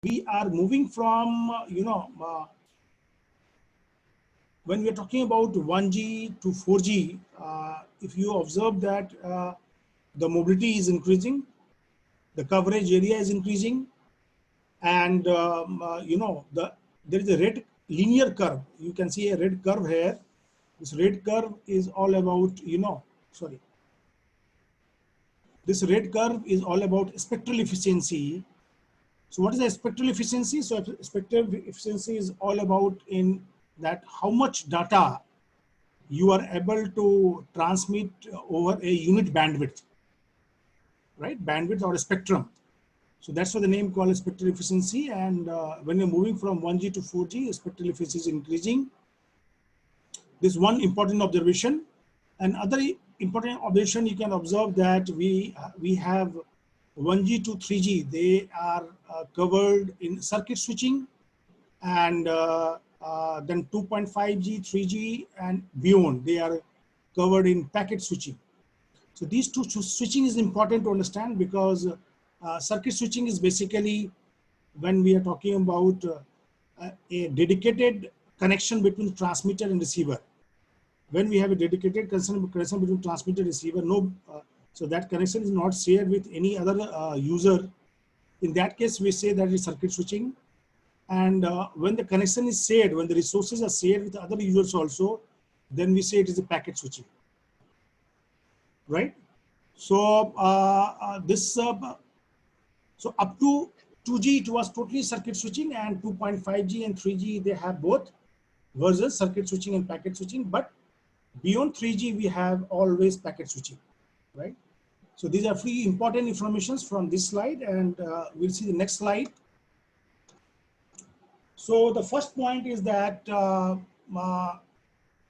we are moving from, when we are talking about 1G to 4G, if you observe that the mobility is increasing, the coverage area is increasing, and there is a red linear curve. You can see a red curve here. This red curve is all about, sorry. This red curve is all about spectral efficiency. So what is the spectral efficiency? So spectral efficiency is all about in that how much data you are able to transmit over a unit bandwidth, right? Bandwidth or a spectrum. So that's what the name called spectral efficiency. And when you're moving from 1G to 4G, spectral efficiency is increasing. This is one important observation. Another important observation, you can observe that we have 1G to 3G. They are covered in circuit switching, and then 2.5G, 3G, and beyond, they are covered in packet switching. So these two switching is important to understand, because circuit switching is basically when we are talking about a dedicated connection between transmitter and receiver. When we have a dedicated connection between transmitter and receiver, so that connection is not shared with any other user. In that case, we say that is circuit switching. And when the connection is shared, when the resources are shared with other users also, then we say it is a packet switching, right? So so up to 2G, it was totally circuit switching, and 2.5G and 3G, they have both versions, circuit switching and packet switching. But beyond 3G, we have always packet switching, right? So these are three important informations from this slide, and we'll see the next slide. So the first point is that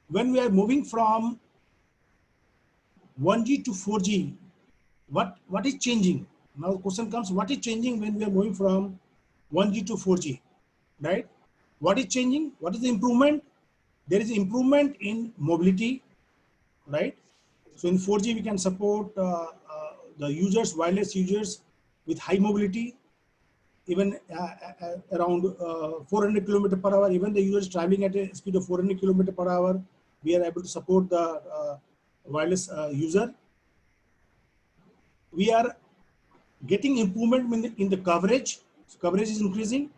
when we are moving from 1G to 4G, what is changing? Now the question comes, what is changing when we are moving from 1G to 4G, right? What is changing? What is the improvement? There is improvement in mobility, right? So in 4G, we can support the users, wireless users with high mobility, even around 400 km per hour. Even the users traveling at a speed of 400 km per hour, we are able to support the wireless user. We are getting improvement in the coverage. So coverage is increasing,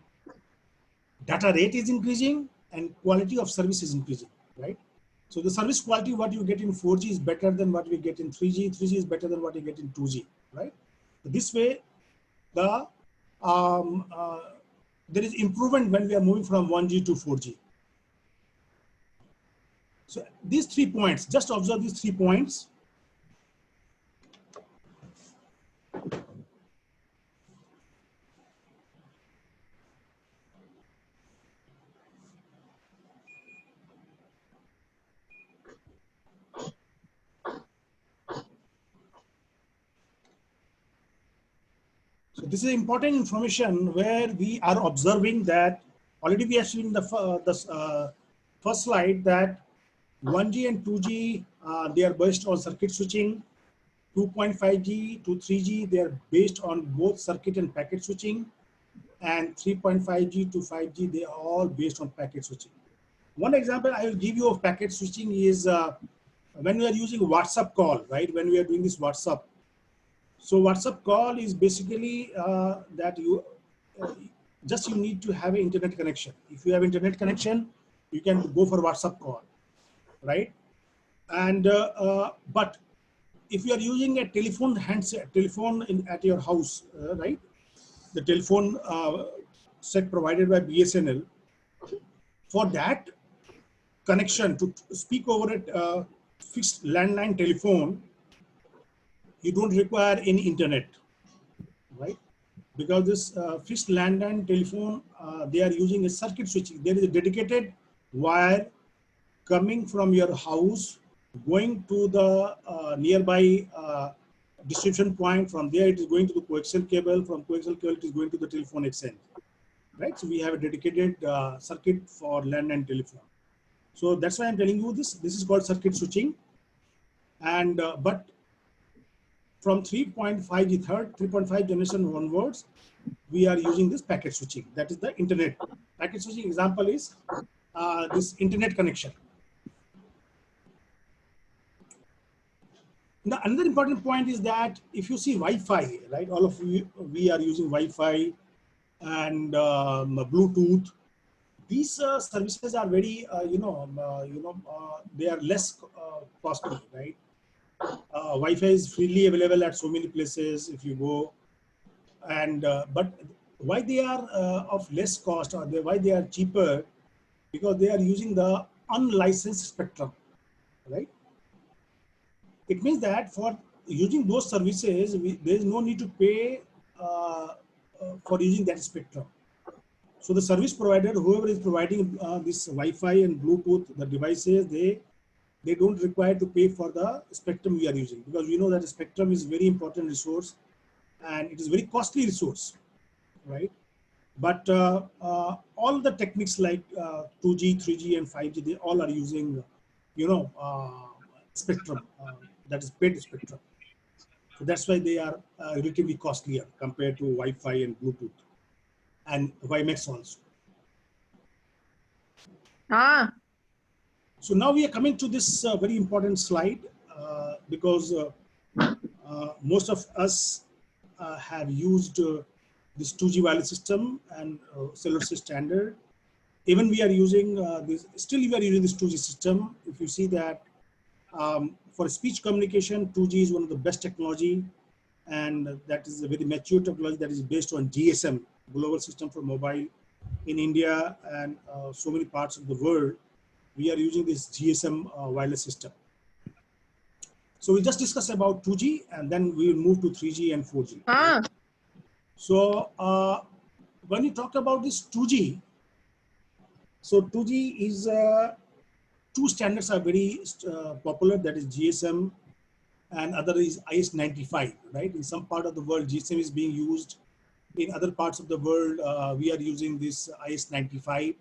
data rate is increasing, and quality of service is increasing, right? So the service quality, what you get in 4G is better than what we get in 3G. 3G is better than what you get in 2G, right? So this way, the there is improvement when we are moving from 1G to 4G. So these 3 points, just observe these 3 points. So this is important information where we are observing that already we have seen in the first slide that 1G and 2G, they are based on circuit switching. 2.5G to 3G, they are based on both circuit and packet switching. And 3.5G to 5G, they are all based on packet switching. One example I will give you of packet switching is when we are using WhatsApp call, right? When we are doing this WhatsApp. So WhatsApp call is basically that you need to have an internet connection. If you have internet connection, you can go for WhatsApp call, right? And but if you are using a telephone handset, at your house, right? The telephone set provided by BSNL, for that connection to speak over a fixed landline telephone, you don't require any internet, right? Because this fixed landline telephone, they are using a circuit switching. There is a dedicated wire coming from your house, going to the nearby distribution point. From there, it is going to the coaxial cable. From coaxial cable, it is going to the telephone exchange, right? So we have a dedicated circuit for landline telephone. So that's why I'm telling you this. This is called circuit switching. And but from 3.5G, third 3.5 generation onwards, we are using this packet switching. That is the internet. Packet switching example is this internet connection. Now, another important point is that if you see Wi-Fi, right, all of we are using Wi-Fi and Bluetooth. These services are very, they are less costly, right? Wi-Fi is freely available at so many places if you go, and but why they are of less cost, or why they are cheaper? Because they are using the unlicensed spectrum, right? It means that for using those services, there is no need to pay for using that spectrum. So the service provider, whoever is providing this Wi-Fi and Bluetooth, the devices, they don't require to pay for the spectrum we are using, because we know that spectrum is very important resource and it is very costly resource, right? But all the techniques like 2G, 3G, and 5G, they all are using, spectrum that is paid spectrum. So that's why they are relatively costlier compared to Wi-Fi and Bluetooth and WiMAX also. So now we are coming to this very important slide because most of us have used this 2G wireless system and cellular standard. Even we are using this, still we are using this 2G system. If you see that for speech communication, 2G is one of the best technology, and that is a very mature technology that is based on GSM, Global System for Mobile. In India and so many parts of the world, we are using this GSM wireless system. So we just discussed about 2G, and then we will move to 3G and 4G. Right? So when you talk about this 2G, so 2G is two standards are very popular. That is GSM, and other is IS-95. Right? In some part of the world, GSM is being used. In other parts of the world, we are using this IS-95.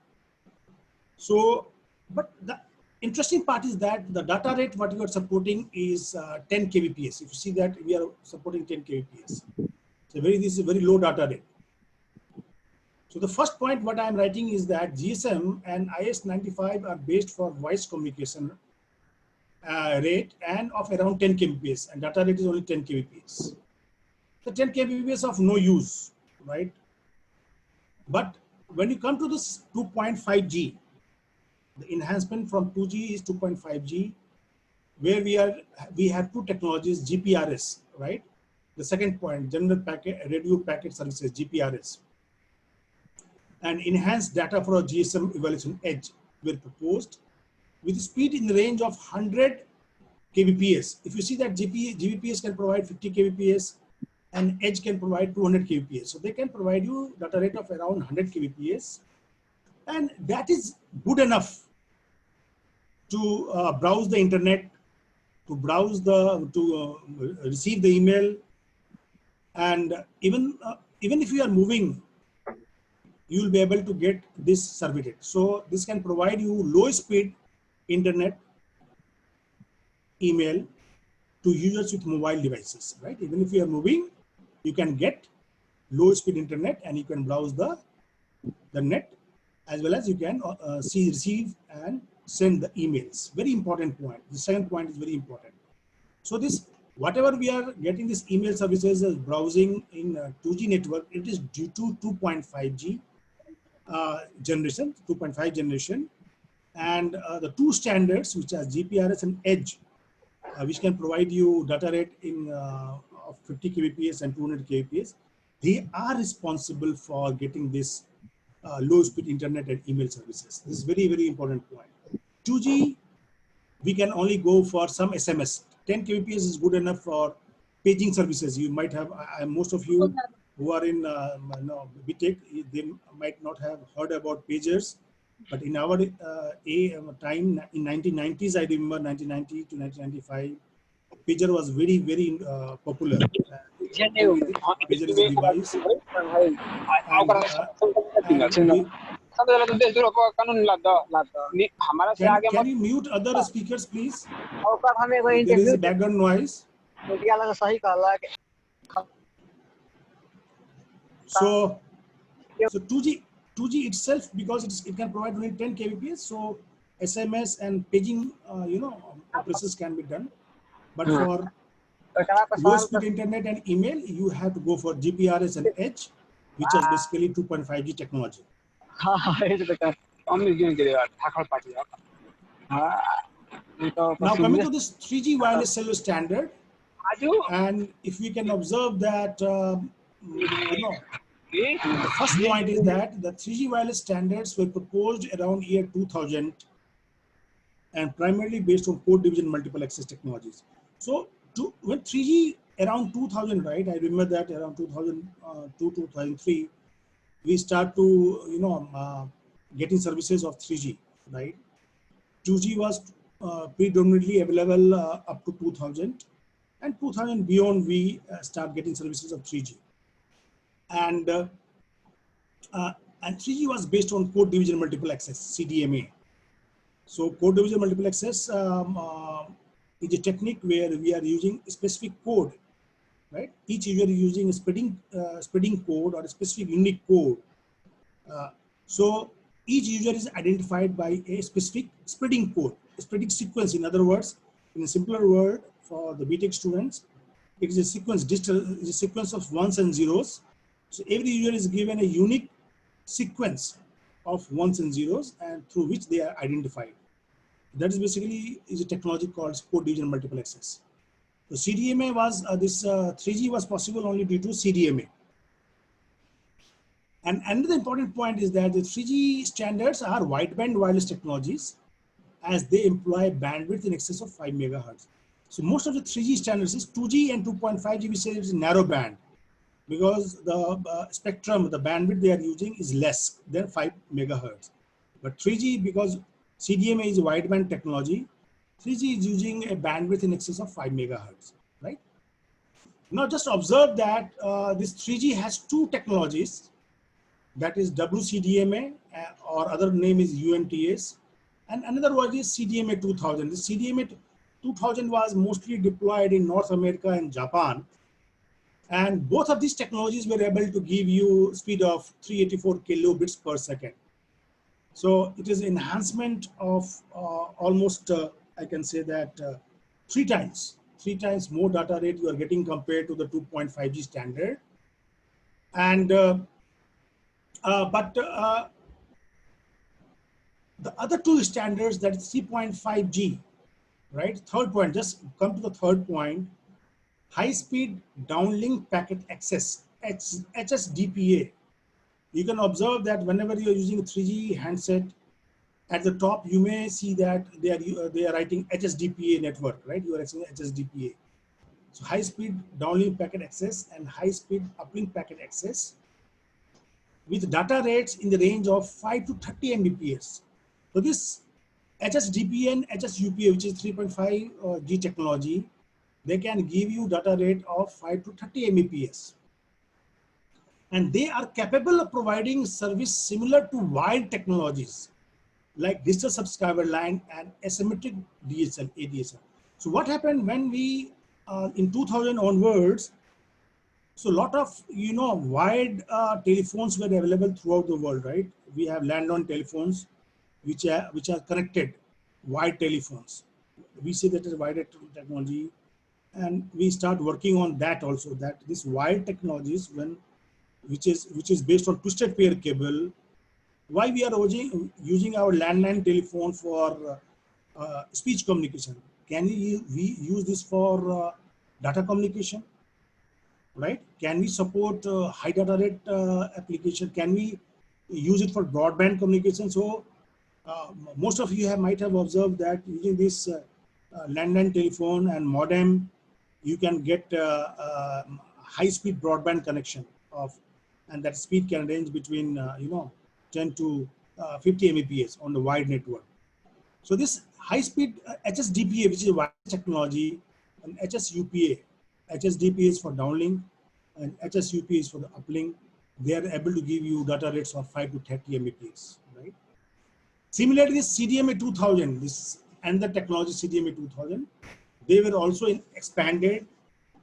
So, but the interesting part is that the data rate what you are supporting is 10 kbps. If you see that we are supporting 10 kbps, so this is a very low data rate. So the first point what I am writing is that GSM and IS-95 are based for voice communication rate and of around 10 kbps, and data rate is only 10 kbps. So 10 kbps of no use, right? But when you come to this 2.5G, the enhancement from 2G is 2.5G, where we have two technologies, GPRS, right? The second point, General Packet Radio Packet Services, GPRS, and enhanced data for a GSM evaluation edge were proposed with speed in the range of 100 kbps. If you see that GPRS can provide 50 kbps and edge can provide 200 kbps. So they can provide you data rate of around 100 kbps, and that is good enough to browse the internet, to receive the email, and even if you are moving, you will be able to get this survey data. So this can provide you low speed internet, email to users with mobile devices, right? Even if you are moving, you can get low speed internet and you can browse the net, as well as you can receive and send the emails. Very important point. The second point is very important. So this, whatever we are getting this email services as browsing in 2G network, it is due to 2.5G generation, 2.5 generation, and the two standards which are GPRS and Edge, which can provide you data rate in of 50 kbps and 200 kbps. They are responsible for getting this low speed internet and email services. This is very, very important point. 2G, we can only go for some SMS. 10 kbps is good enough for paging services. You might have, most of you who are in BTech, they might not have heard about pagers. But in our time, in 1990s, I remember 1990 to 1995, pager was very, very popular. Pager is a device. Can you mute other speakers, please? There is a background noise. मीडियाला सही कहला कि So 2G itself, because it can provide only 10 kbps, so SMS and paging operations can be done. But for low speed internet and email, you have to go for GPRS and Edge, which is basically 2.5G technology. Now coming to this 3G wireless cellular standard, and if we can observe that, the first point is that the 3G wireless standards were proposed around year 2000 and primarily based on code division multiple access technologies. So when 3G around 2000, right? I remember that around 2002, 2003, we start to, getting services of 3G, right? 2G was predominantly available up to 2000, and 2000 beyond we start getting services of 3G. And 3G was based on code division multiple access, CDMA. So code division multiple access is a technique where we are using a specific code, right? Each user is using a spreading code or a specific unique code. So each user is identified by a specific spreading code, a spreading sequence. In other words, in a simpler word for the BTech students, it is a sequence, digital is a sequence of ones and zeros. So every user is given a unique sequence of ones and zeros, and through which they are identified. That is basically a technology called code division multiple access. So CDMA was, 3G was possible only due to CDMA. And another important point is that the 3G standards are wideband wireless technologies, as they employ bandwidth in excess of 5 megahertz. So most of the 3G standards is 2G and 2.5G, we say it's narrow band, because the spectrum, the bandwidth they are using is less than 5 megahertz. But 3G, because CDMA is a wideband technology, 3G is using a bandwidth in excess of 5 megahertz, right? Now just observe that this 3G has two technologies, that is WCDMA, or other name is UMTS, and another one is CDMA 2000. The CDMA 2000 was mostly deployed in North America and Japan. And both of these technologies were able to give you speed of 384 kilobits per second. So it is enhancement of almost, I can say that three times more data rate you are getting compared to the 2.5G standard. And the other two standards, that is 3.5G, right? Third point, just come to the third point, high-speed downlink packet access, HSDPA. You can observe that whenever you're using a 3G handset, at the top you may see that they are writing HSDPA network, right? You are accessing HSDPA. So high-speed downlink packet access and high-speed uplink packet access with data rates in the range of 5 to 30 Mbps. So this HSDPA and HSUPA, which is 3.5G technology, they can give you data rate of 5 to 30 Mbps. And they are capable of providing service similar to wired technologies like digital subscriber line and asymmetric DSL, ADSL. So what happened when we, in 2000 onwards, so a lot of, wired telephones were available throughout the world, right? We have landline telephones, which are connected, wired telephones. We say that is wired technology, and we start working on that also, that this wired technologies, which is based on twisted pair cable. Why we are using our landline telephone for speech communication? Can we use this for data communication, right? Can we support high data rate application? Can we use it for broadband communication? So most of you might have observed that using this landline telephone and modem, you can get high-speed broadband connection and that speed can range between 10 to 50 Mbps on the wide network. So this high-speed HSDPA, which is wireless technology, and HSUPA, HSDPA is for downlink, and HSUPA is for the uplink. They are able to give you data rates of 5 to 30 Mbps, right? Similarly, this CDMA 2000, this and the technology CDMA 2000, they were also expanded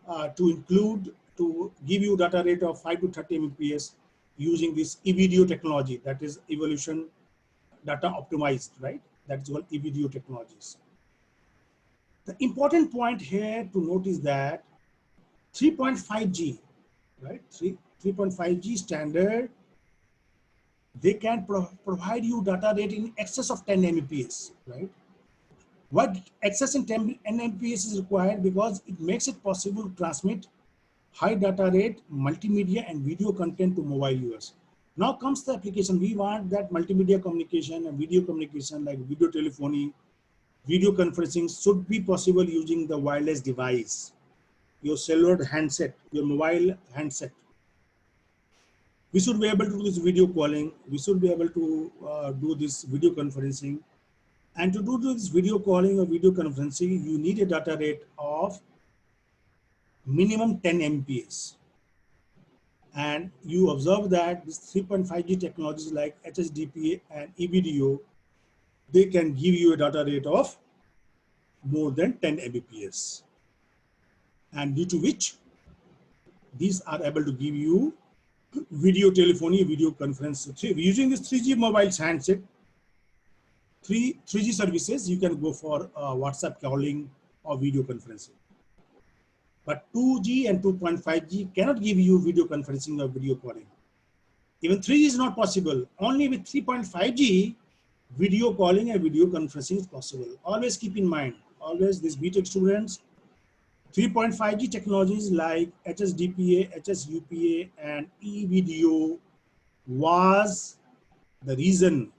to give you data rate of 5 to 30 Mbps using this eVideo technology, that is evolution data optimized, right? That's called eVideo technologies. The important point here to note is that 3.5G, right? 3.5G standard, they can provide you data rate in excess of 10 Mbps, right? What excess in 10 Mbps is required because it makes it possible to transmit high data rate multimedia and video content to mobile users. Now comes the application. We want that multimedia communication and video communication like video telephony, video conferencing should be possible using the wireless device, your cellular handset, your mobile handset. We should be able to do this video calling. We should be able to do this video conferencing. And to do this video calling or video conferencing, you need a data rate of minimum 10 Mbps. And you observe that this 3.5G technologies like HSDPA and eVideo, they can give you a data rate of more than 10 Mbps. And due to which, these are able to give you video telephony, video conference. Using this 3G mobile handset, 3G services, you can go for WhatsApp calling or video conferencing. But 2G and 2.5G cannot give you video conferencing or video calling. Even 3G is not possible. Only with 3.5G, video calling and video conferencing is possible. Always keep in mind, always these BTech students, 3.5G technologies like HSDPA, HSUPA, and eVideo was the reason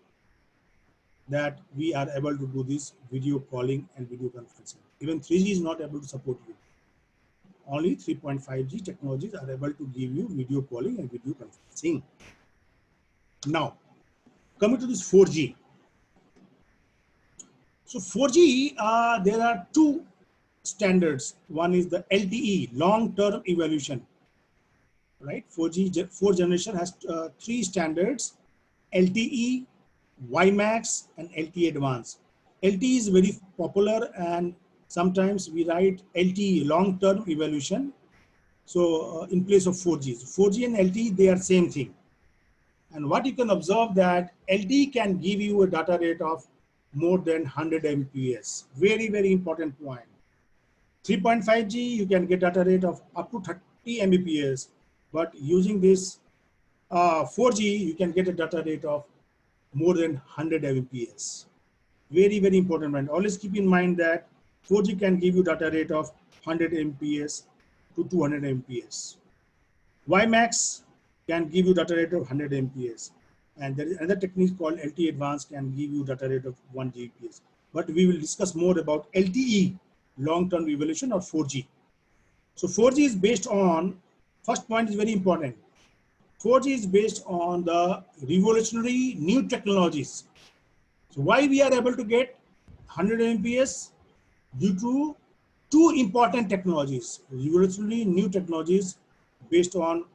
that we are able to do this video calling and video conferencing. Even 3G is not able to support you. Only 3.5G technologies are able to give you video calling and video conferencing. Now, coming to this 4G. So 4G, there are two standards. One is the LTE, long-term evolution, right? 4G, fourth generation has three standards: LTE, WiMAX, and LTE Advanced. LTE is very popular, and sometimes we write LTE, long-term evolution. So in place of 4G. So 4G and LTE, they are same thing. And what you can observe that LTE can give you a data rate of more than 100 Mbps. Very, very important point. 3.5G, you can get data rate of up to 30 Mbps. But using this 4G, you can get a data rate of more than 100 Mbps. Very, very important point. Always keep in mind that 4G can give you data rate of 100 Mbps to 200 Mbps. WiMAX can give you data rate of 100 Mbps. And there is another technique called LTE Advanced can give you data rate of 1 Gbps. But we will discuss more about LTE, long-term evolution, of 4G. So 4G is based on, first point is very important. 4G is based on the revolutionary new technologies. So why we are able to get 100 Mbps? Due to two important technologies, revolutionary new technologies based on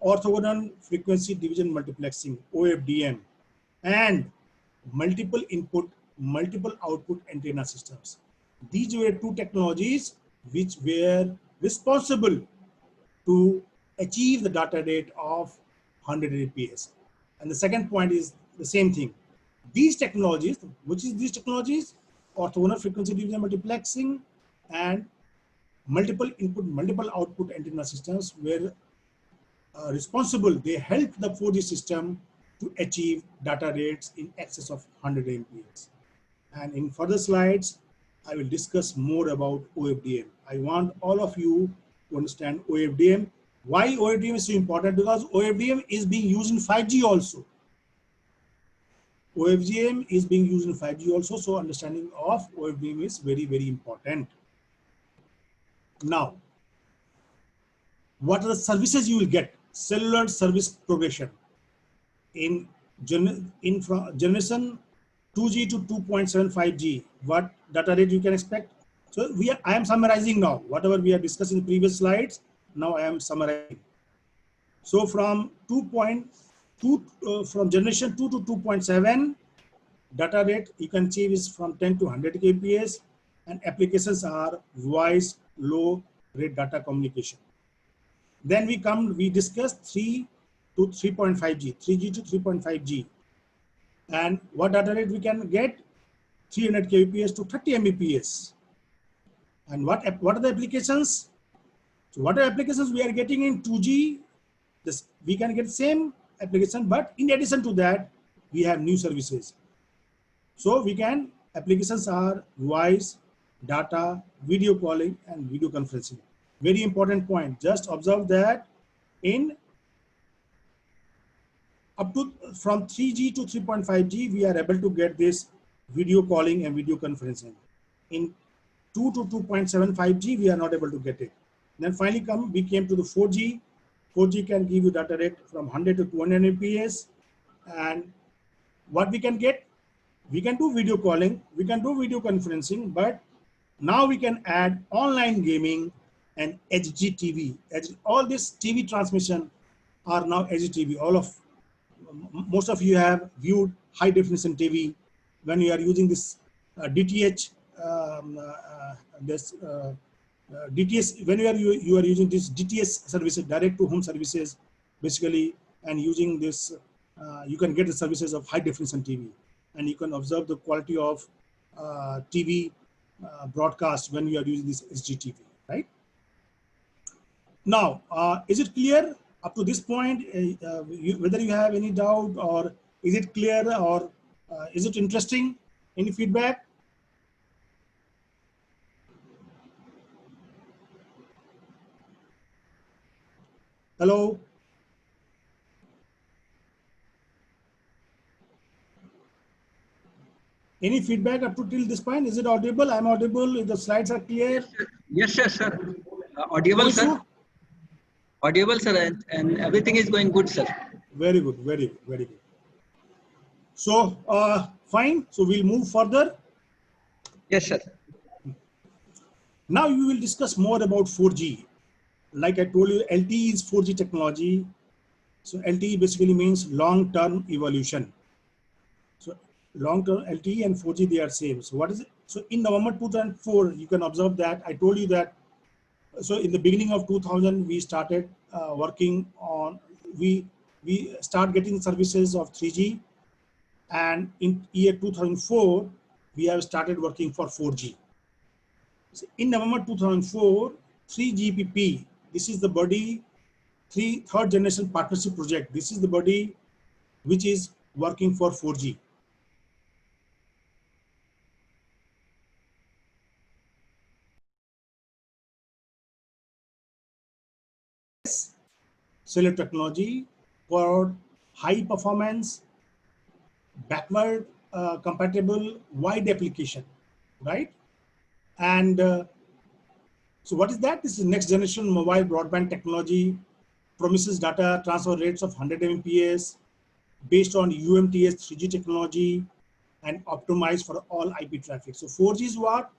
orthogonal frequency division multiplexing, OFDM, and multiple input, multiple output antenna systems. These were two technologies which were responsible to achieve the data rate of 100 Mbps. And the second point is the same thing. These technologies, which is these technologies, orthogonal frequency division multiplexing and multiple input, multiple output antenna systems were responsible. They helped the 4G system to achieve data rates in excess of 100 Mbps. And in further slides, I will discuss more about OFDM. I want all of you to understand OFDM. Why OFDM is so important? Because OFDM is being used in 5G also. OFDM is being used in 5G also, so understanding of OFDM is very, very important. Now, what are the services you will get? Cellular service progression. In generation 2G to 2.75G, what data rate you can expect? So I am summarizing now. Whatever we have discussed in previous slides, now I am summarizing. So from from generation 2 to 2.7, data rate you can achieve is from 10 to 100 kbps, and applications are voice, low, rate data communication. Then we discuss 3 to 3.5G, 3G to 3.5G. And what data rate we can get? 300 kbps to 30 mbps. And what are the applications? So what are applications we are getting in 2G? We can get same application, but in addition to that, we have new services. So applications are voice, data, video calling, and video conferencing. Very important point. Just observe that from 3G to 3.5G, we are able to get this video calling and video conferencing. In 2 to 2.75G, we are not able to get it. Then finally we came to the 4G. 4G can give you data rate from 100 to 200 Mbps. And what we can get? We can do video calling, we can do video conferencing, but now we can add online gaming and HGTV. All this TV transmission are now HGTV. Most of you have viewed high definition TV when you are using this DTH. DTS, when you are using this DTS services, direct to home services, basically, and using this, you can get the services of high definition TV, and you can observe the quality of TV broadcast when you are using this HGTV, right? Now, is it clear up to this point? Whether you have any doubt, or is it clear, or is it interesting? Any feedback? Hello? Any feedback up to till this point? Is it audible? I'm audible. If the slides are clear? Yes, sir. Audible, sir. Audible, sir, and everything is going good, sir. Very good, very good, very good. So, fine. So we'll move further. Yes, sir. Now we will discuss more about 4G. Like I told you, LTE is 4G technology. So LTE basically means long-term evolution. So long-term LTE and 4G, they are same. So what is it? So in November 2004, you can observe that I told you that. So in the beginning of 2000, we started working on, we start getting services of 3G. And in year 2004, we have started working for 4G. So in November 2004, 3GPP, this is the body, third generation partnership project. This is the body which is working for 4G. Cellular technology for high performance, backward compatible, wide application, right? And so what is that? This is next generation mobile broadband technology, promises data transfer rates of 100 Mbps based on UMTS 3G technology and optimized for all IP traffic. So 4G is what?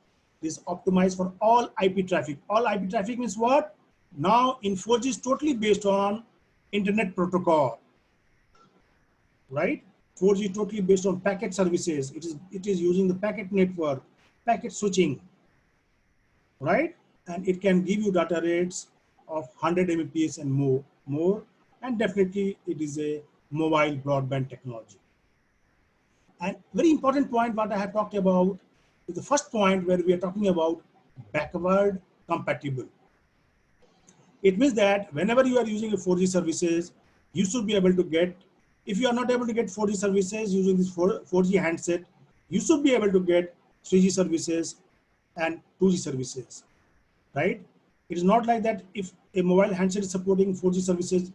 This optimized for all IP traffic. All IP traffic means what? Now in 4G is totally based on internet protocol, right? 4G totally based on packet services. It is using the packet network, packet switching, right? And it can give you data rates of 100 Mbps and more. And definitely it is a mobile broadband technology. And very important point what I have talked about is the first point where we are talking about backward compatible. It means that whenever you are using a 4G services, you should be able to get, if you are not able to get 4G services using this 4G handset, you should be able to get 3G services and 2G services, right? It is not like that if a mobile handset is supporting 4G services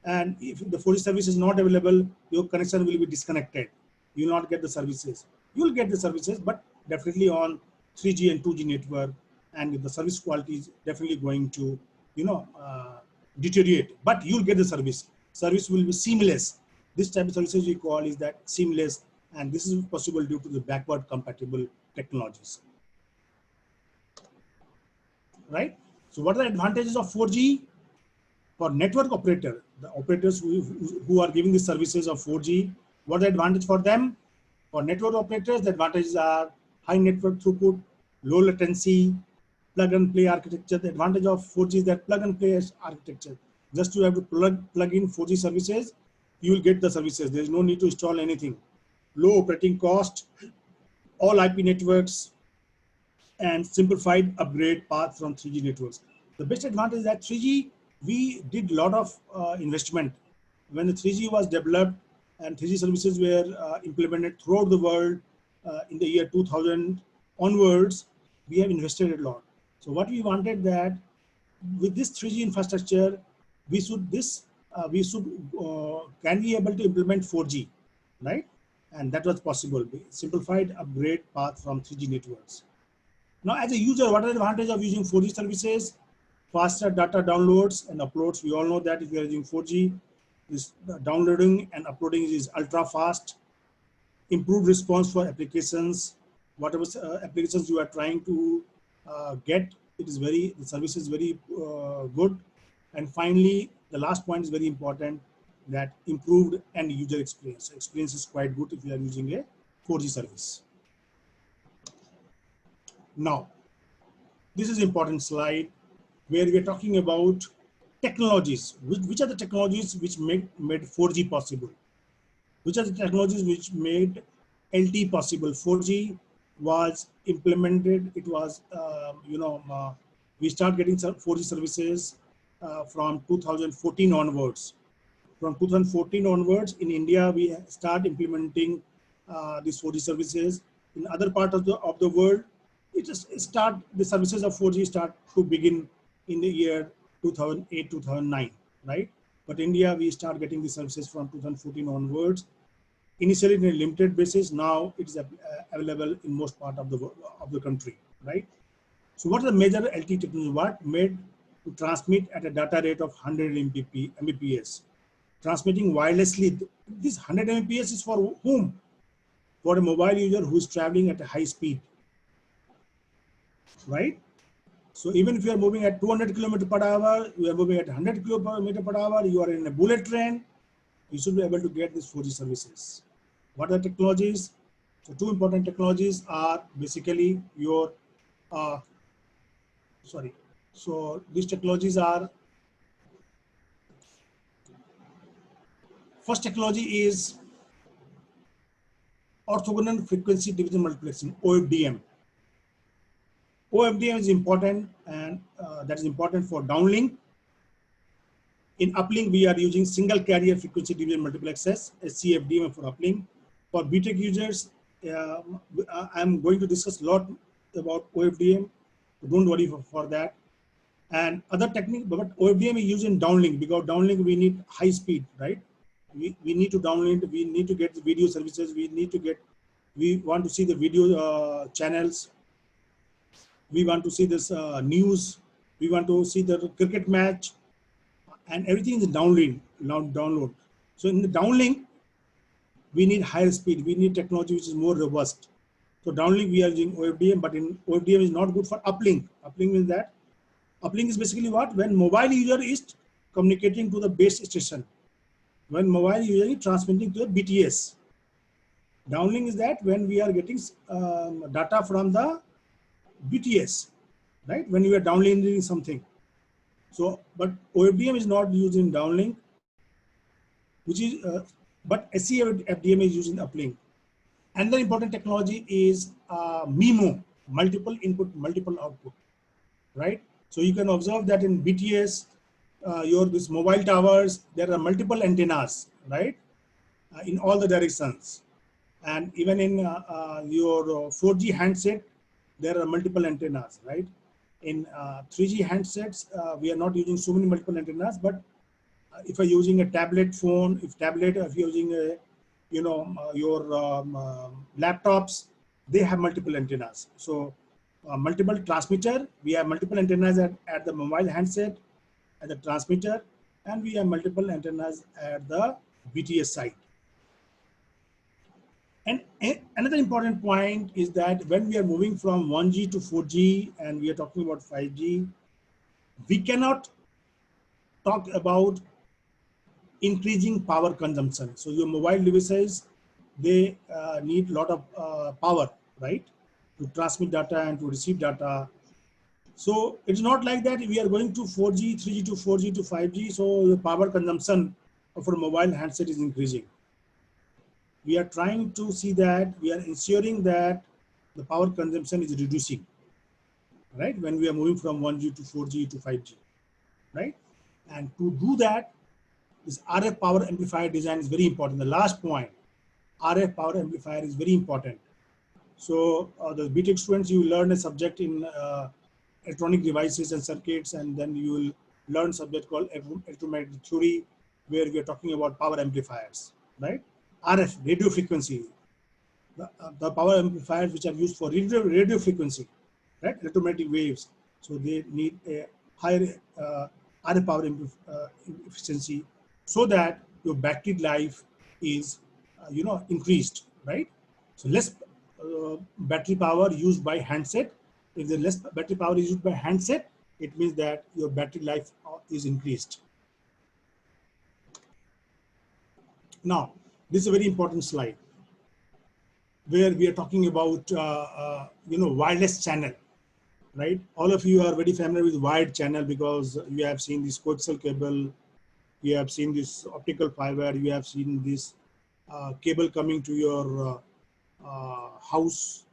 and if the 4G service is not available, your connection will be disconnected. You will not get the services. You will get the services, but definitely on 3G and 2G network, and the service quality is definitely going to, deteriorate, but you'll get the service. Service will be seamless. This type of services we call is that seamless, and this is possible due to the backward compatible technologies, right? So what are the advantages of 4G? For network operator, the operators who are giving the services of 4G, what are the advantage for them? For network operators, the advantages are high network throughput, low latency, plug and play architecture. The advantage of 4G is that plug and play architecture. Just you have to plug in 4G services, you will get the services. There is no need to install anything. Low operating cost, all IP networks, and simplified upgrade path from 3G networks. The best advantage is that 3G, we did a lot of investment. When the 3G was developed and 3G services were implemented throughout the world in the year 2000 onwards, we have invested a lot. So what we wanted that with this 3G infrastructure, we should can be able to implement 4G, right? And that was possible. Simplified upgrade path from 3G networks. Now, as a user, what are the advantages of using 4G services? Faster data downloads and uploads. We all know that if you are using 4G, this downloading and uploading is ultra fast. Improved response for applications. Whatever applications you are trying to get, the service is very good. And finally, the last point is very important, that improved end user experience. So experience is quite good if you are using a 4G service. Now, this is an important slide where we are talking about technologies. Which are the technologies which made 4G possible? Which are the technologies which made LTE possible? 4G was implemented. It was, we start getting 4G services from 2014 onwards. From 2014 onwards, in India, we start implementing these 4G services. In other parts of the world, the services of 4G start to begin in the year 2008, 2009, right? But India, we start getting the services from 2014 onwards. Initially in a limited basis, now it is available in most part of the country, right? So what are the major LTE technology? What made to transmit at a data rate of 100 Mbps? Transmitting wirelessly. This 100 Mbps is for whom? For a mobile user who is traveling at a high speed, right? So even if you are moving at 200 km per hour, you are moving at 100 km per hour, you are in a bullet train, you should be able to get these 4G services. What are the technologies? So two important technologies are basically your, so these technologies are, first technology is orthogonal frequency division multiplexing, OFDM. OFDM is important, and that is important for downlink. In uplink, we are using single carrier frequency division multiplexers, SCFDM for uplink. For BTEC users, I'm going to discuss a lot about OFDM. Don't worry for that. And other technique, but OFDM is used in downlink, because downlink we need high speed, right? We need to downlink, we need to get the video services, we want to see the video channels, we want to see this news, we want to see the cricket match, and everything is download. So in the downlink, we need higher speed, we need technology which is more robust. So downlink we are using OFDM, but in OFDM is not good for uplink. Uplink means that, uplink is basically what? When mobile user is communicating to the base station, when mobile user is transmitting to the BTS. Downlink is that when we are getting data from the BTS, right? When you are downlinking something. So, but OFDM is not used in downlink, which is, but SCFDM is used in uplink. Another important technology is MIMO, multiple input, multiple output, right? So you can observe that in BTS, this mobile towers, there are multiple antennas, right? In all the directions. And even in your 4G handset, there are multiple antennas, right? In 3G handsets, we are not using so many multiple antennas, but if you're using a tablet phone, if you're using a, your laptops, they have multiple antennas. So multiple transmitter, we have multiple antennas at the mobile handset, at the transmitter, and we have multiple antennas at the BTS side. And another important point is that when we are moving from 1G to 4G and we are talking about 5G, we cannot talk about increasing power consumption. So your mobile devices, they need a lot of power, right? To transmit data and to receive data. So it's not like that we are going to 4G, 3G to 4G to 5G. So the power consumption of a mobile handset is increasing. We are trying to see that we are ensuring that the power consumption is reducing, right? When we are moving from 1G to 4G to 5G, right? And to do that, this RF power amplifier design is very important. The last point, RF power amplifier is very important. So the BTech students, you learn a subject in electronic devices and circuits, and then you will learn subject called electromagnetic theory, where we are talking about power amplifiers, right? RF, radio frequency, the power amplifiers which are used for radio frequency, right? Electromagnetic waves. So they need a higher RF power efficiency, so that your battery life is, increased, right? So less battery power used by handset. If the less battery power is used by handset, it means that your battery life is increased. Now, this is a very important slide where we are talking about, wireless channel, right? All of you are very familiar with wired channel because you have seen this coaxial cable, you have seen this optical fiber, you have seen this cable coming to your house.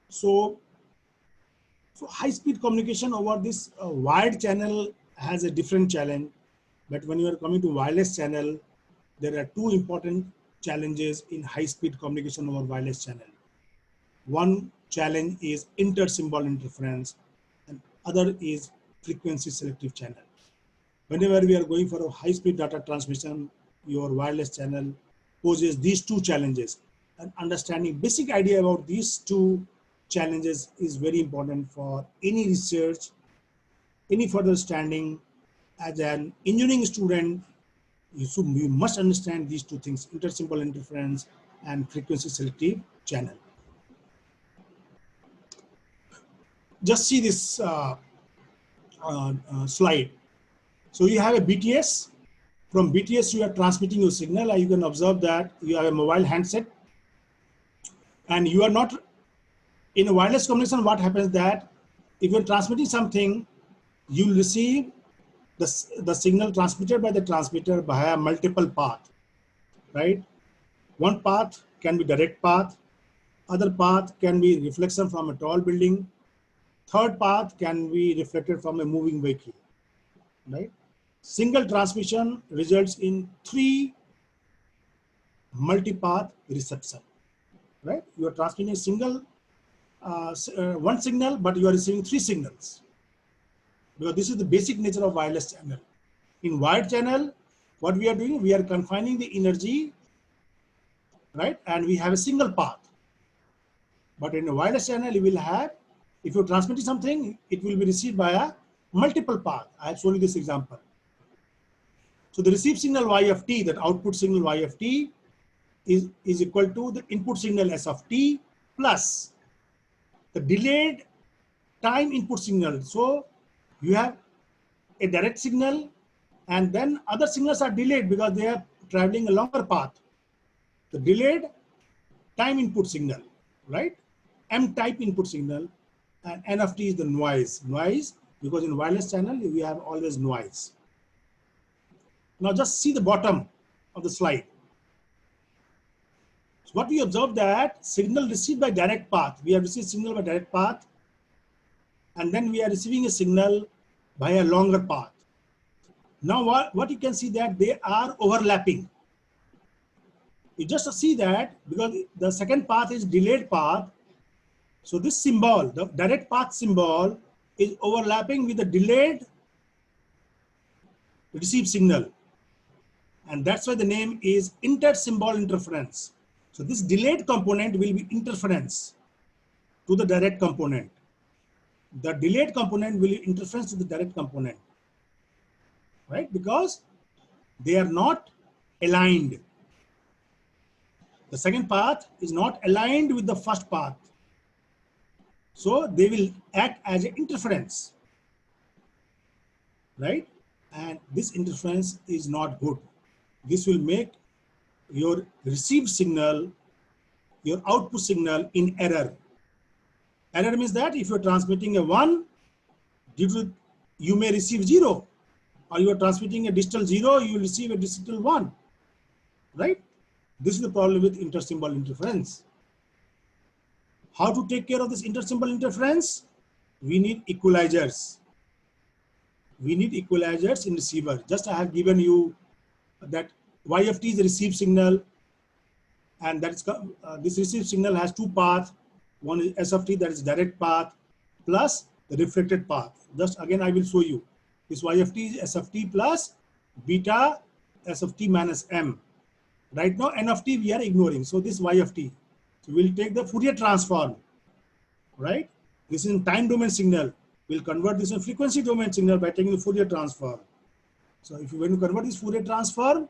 So high-speed communication over this wired channel has a different challenge. But when you are coming to wireless channel, there are two important challenges in high-speed communication over wireless channel. One challenge is inter-symbol interference, and other is frequency selective channel. Whenever we are going for a high-speed data transmission, your wireless channel poses these two challenges. And understanding basic idea about these two challenges is very important for any research, any further standing. As an engineering student, you must understand these two things: inter-symbol interference and frequency selective channel. Just see this slide. So you have a BTS. From BTS, you are transmitting your signal. You can observe that you have a mobile handset, and you are not in a wireless communication. What happens that if you're transmitting something, you receive the signal transmitted by the transmitter via multiple path, right? One path can be direct path, other path can be reflection from a tall building, third path can be reflected from a moving vehicle, right? Single transmission results in 3 multipath reception, right? You are transmitting single one signal, but you are receiving 3 signals, because this is the basic nature of wireless channel. In wired channel, what we are doing, we are confining the energy, right? And we have a single path. But in a wireless channel, you will have, if you're transmitting something, it will be received by a multiple path. I have shown you this example. So the received signal y of t, that output signal y of t, is equal to the input signal s of t plus the delayed time input signal. So you have a direct signal, and then other signals are delayed because they are traveling a longer path. The delayed time input signal, right? M type input signal, and N of t is the noise. Noise, because in wireless channel, we have always noise. Now just see the bottom of the slide. So what we observe that signal received by direct path, we have received signal by direct path, and then we are receiving a signal by a longer path. Now what you can see that they are overlapping. You just see that because the second path is delayed path. So this symbol, the direct path symbol, is overlapping with the delayed received signal. And that's why the name is inter-symbol interference. So this delayed component will be interference to the direct component. The delayed component will be interference to the direct component, right? Because they are not aligned. The second path is not aligned with the first path. So they will act as an interference, right? And this interference is not good. This will make your received signal, your output signal in error. Error means that if you're transmitting a 1, due to you may receive 0, or you are transmitting a digital 0, you will receive a digital 1, right? This is the problem with intersymbol interference. How to take care of this intersymbol interference? We need equalizers. We need equalizers in receiver. Just I have given you that YFT is the received signal, and that's this received signal has two paths. One is S of t, that is direct path, plus the reflected path. Just again, I will show you. This YFT is S of t plus beta S of t minus m. Right now, N of t we are ignoring. So this YFT. So we'll take the Fourier transform, right? This is in time domain signal. We'll convert this in frequency domain signal by taking the Fourier transform. So if you want to convert this Fourier transform,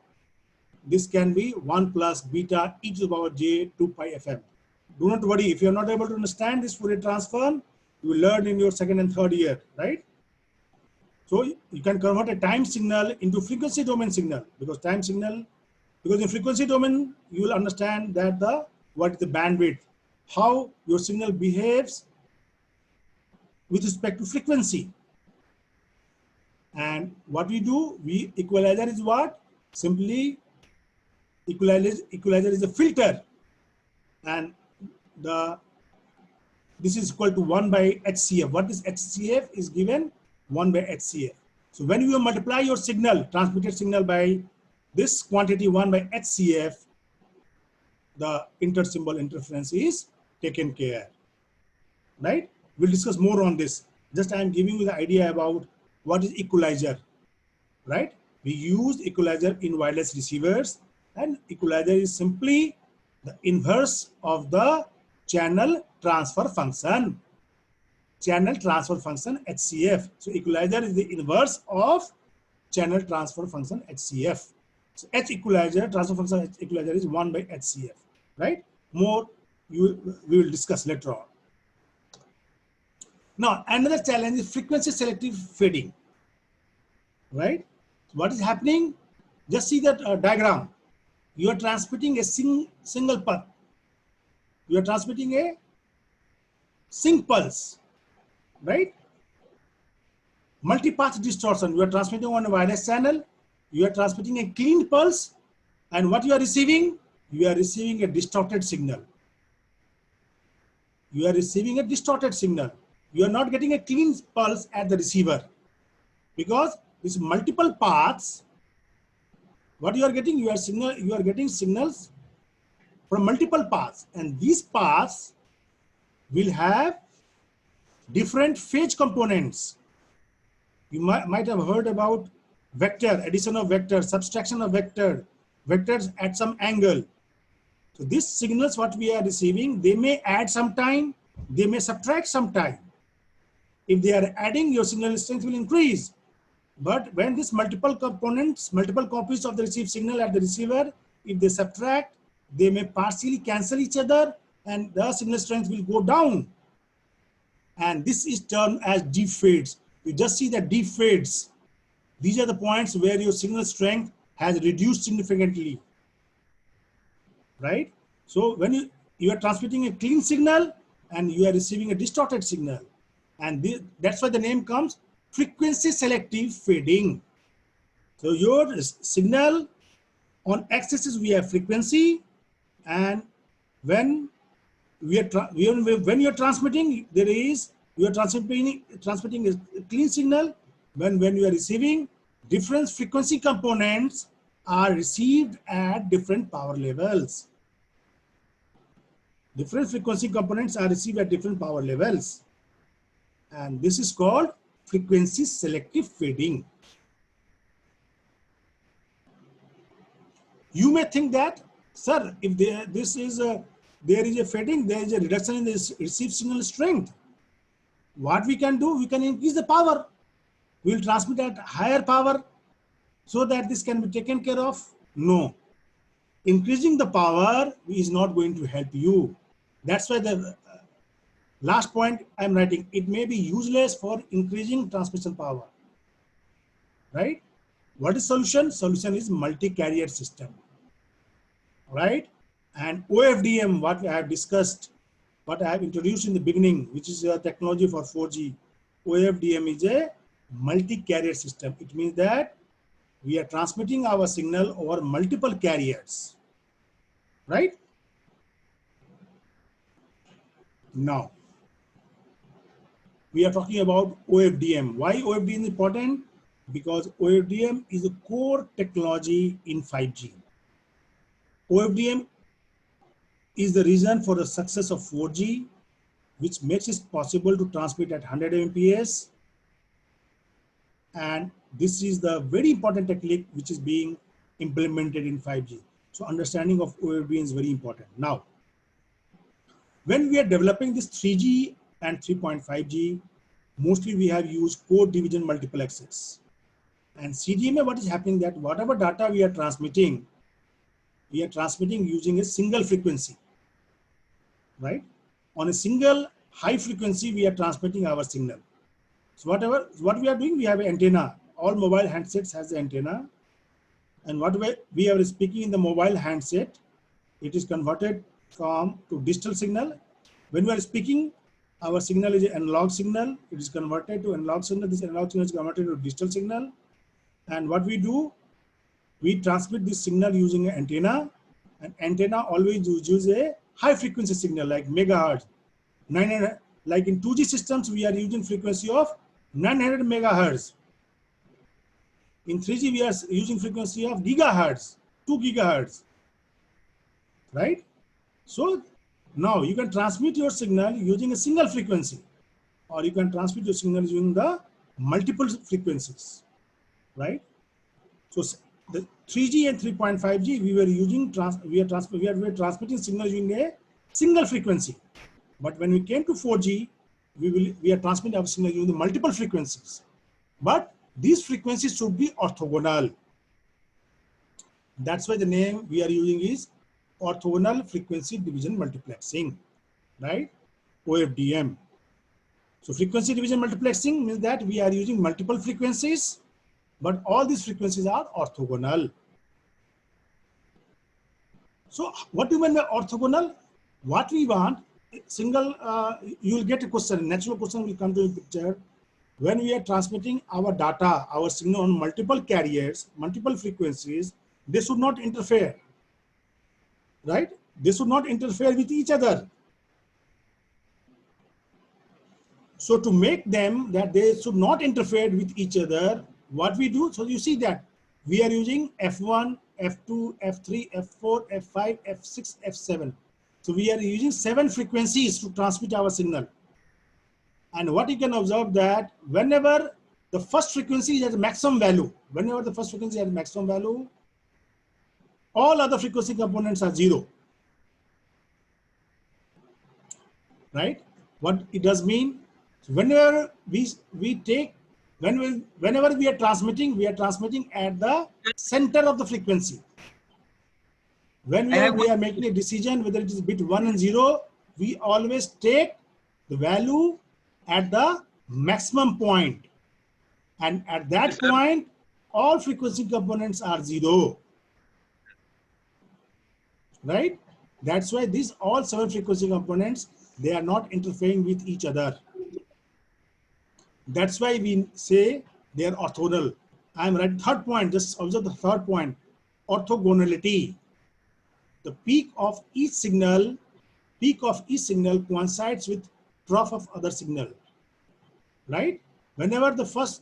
this can be 1 plus beta e to the power j 2 pi fm. Do not worry, if you are not able to understand this Fourier transform, you will learn in your second and third year, right? So you can convert a time signal into frequency domain signal, because time signal, because in frequency domain, you will understand that what is the bandwidth, how your signal behaves with respect to frequency. And what we do, we equalizer is what? Simply equalizer is a filter, and this is equal to 1 by HCF. What is HCF is given 1 by HCF. So when you multiply your signal, transmitted signal, by this quantity 1 by HCF, the intersymbol interference is taken care, right? We'll discuss more on this. Just I am giving you the idea about what is equalizer, right? We use equalizer in wireless receivers, and equalizer is simply the inverse of the channel transfer function. Channel transfer function HCF. So equalizer is the inverse of channel transfer function HCF. So H equalizer, transfer function H equalizer is 1 by HCF, right? More we will discuss later on. Now another challenge is frequency selective fading, right? So what is happening? Just see that diagram. You are transmitting a single pulse. You are transmitting a sync pulse, right? Multipath distortion. You are transmitting on a wireless channel. You are transmitting a clean pulse, and what you are receiving? You are receiving a distorted signal. You are receiving a distorted signal. You are not getting a clean pulse at the receiver, because these multiple paths. What you are getting? You are getting signals from multiple paths, and these paths will have different phase components. You might have heard about vector, addition of vector, subtraction of vector, vectors at some angle. So these signals what we are receiving, they may add some time, they may subtract some time. If they are adding, your signal strength will increase. But when these multiple components, multiple copies of the received signal at the receiver, if they subtract, they may partially cancel each other, and the signal strength will go down. And this is termed as deep fades. You just see the deep fades. These are the points where your signal strength has reduced significantly, right? So when you are transmitting a clean signal and you are receiving a distorted signal, and that's why the name comes frequency selective fading. So your signal on x-axis we have frequency, and when when you are transmitting, you are transmitting a clean signal. When you are receiving, different frequency components are received at different power levels. Different frequency components are received at different power levels, and this is called frequency selective fading. You may think that, sir, if there is a fading, there is a reduction in the received signal strength. What we can do, we can increase the power. We will transmit at higher power so that this can be taken care of. No, increasing the power is not going to help you. That's why the last point I'm writing, it may be useless for increasing transmission power, right? What is solution? Solution is multi-carrier system, right? And OFDM, what I have discussed, what I have introduced in the beginning, which is a technology for 4G, OFDM is a multi-carrier system. It means that we are transmitting our signal over multiple carriers, right? Now, we are talking about OFDM. Why OFDM is important? Because OFDM is a core technology in 5G. OFDM is the reason for the success of 4G, which makes it possible to transmit at 100 Mbps. And this is the very important technique which is being implemented in 5G. So understanding of OFDM is very important. Now, when we are developing this 3G and 3.5G, mostly we have used code division multiplexes. And CDMA, what is happening that whatever data we are transmitting using a single frequency, right? On a single high frequency, we are transmitting our signal. So what we are doing, we have an antenna. All mobile handsets has the antenna. And what we are speaking in the mobile handset, it is converted to digital signal. When we are speaking, our signal is an analog signal. It is converted to analog signal. This analog signal is converted to digital signal. And what we do, we transmit this signal using an antenna. And antenna always uses a high frequency signal like megahertz. 900, like in 2G systems, we are using frequency of 900 megahertz. In 3G, we are using frequency of gigahertz, 2 gigahertz, right? So now you can transmit your signal using a single frequency, or you can transmit your signal using the multiple frequencies, right? So the 3G and 3.5G, we were transmitting signal using a single frequency. But when we came to 4G, we are transmitting our signal using the multiple frequencies. But these frequencies should be orthogonal. That's why the name we are using is orthogonal frequency division multiplexing, right? OFDM. So frequency division multiplexing means that we are using multiple frequencies, but all these frequencies are orthogonal. So what do you mean by orthogonal? What we want, single, you will get a question, natural question will come to the picture. When we are transmitting our data, our signal on multiple carriers, multiple frequencies, they should not interfere, right? They should not interfere with each other. So to make them that they should not interfere with each other, what we do, so you see that we are using F1, F2, F3, F4, F5, F6, F7. So we are using 7 frequencies to transmit our signal. And what you can observe that whenever the first frequency is at maximum value, all other frequency components are 0. Right? What it does mean? So whenever whenever we are transmitting at the center of the frequency. When we are making a decision whether it is bit 1 and 0, we always take the value at the maximum point. And at that point, all frequency components are 0. Right? That's why these all 7 frequency components, they are not interfering with each other. That's why we say they are orthogonal. I'm right. Third point, just observe the third point, orthogonality. The peak of each signal coincides with trough of other signal, right? Whenever the first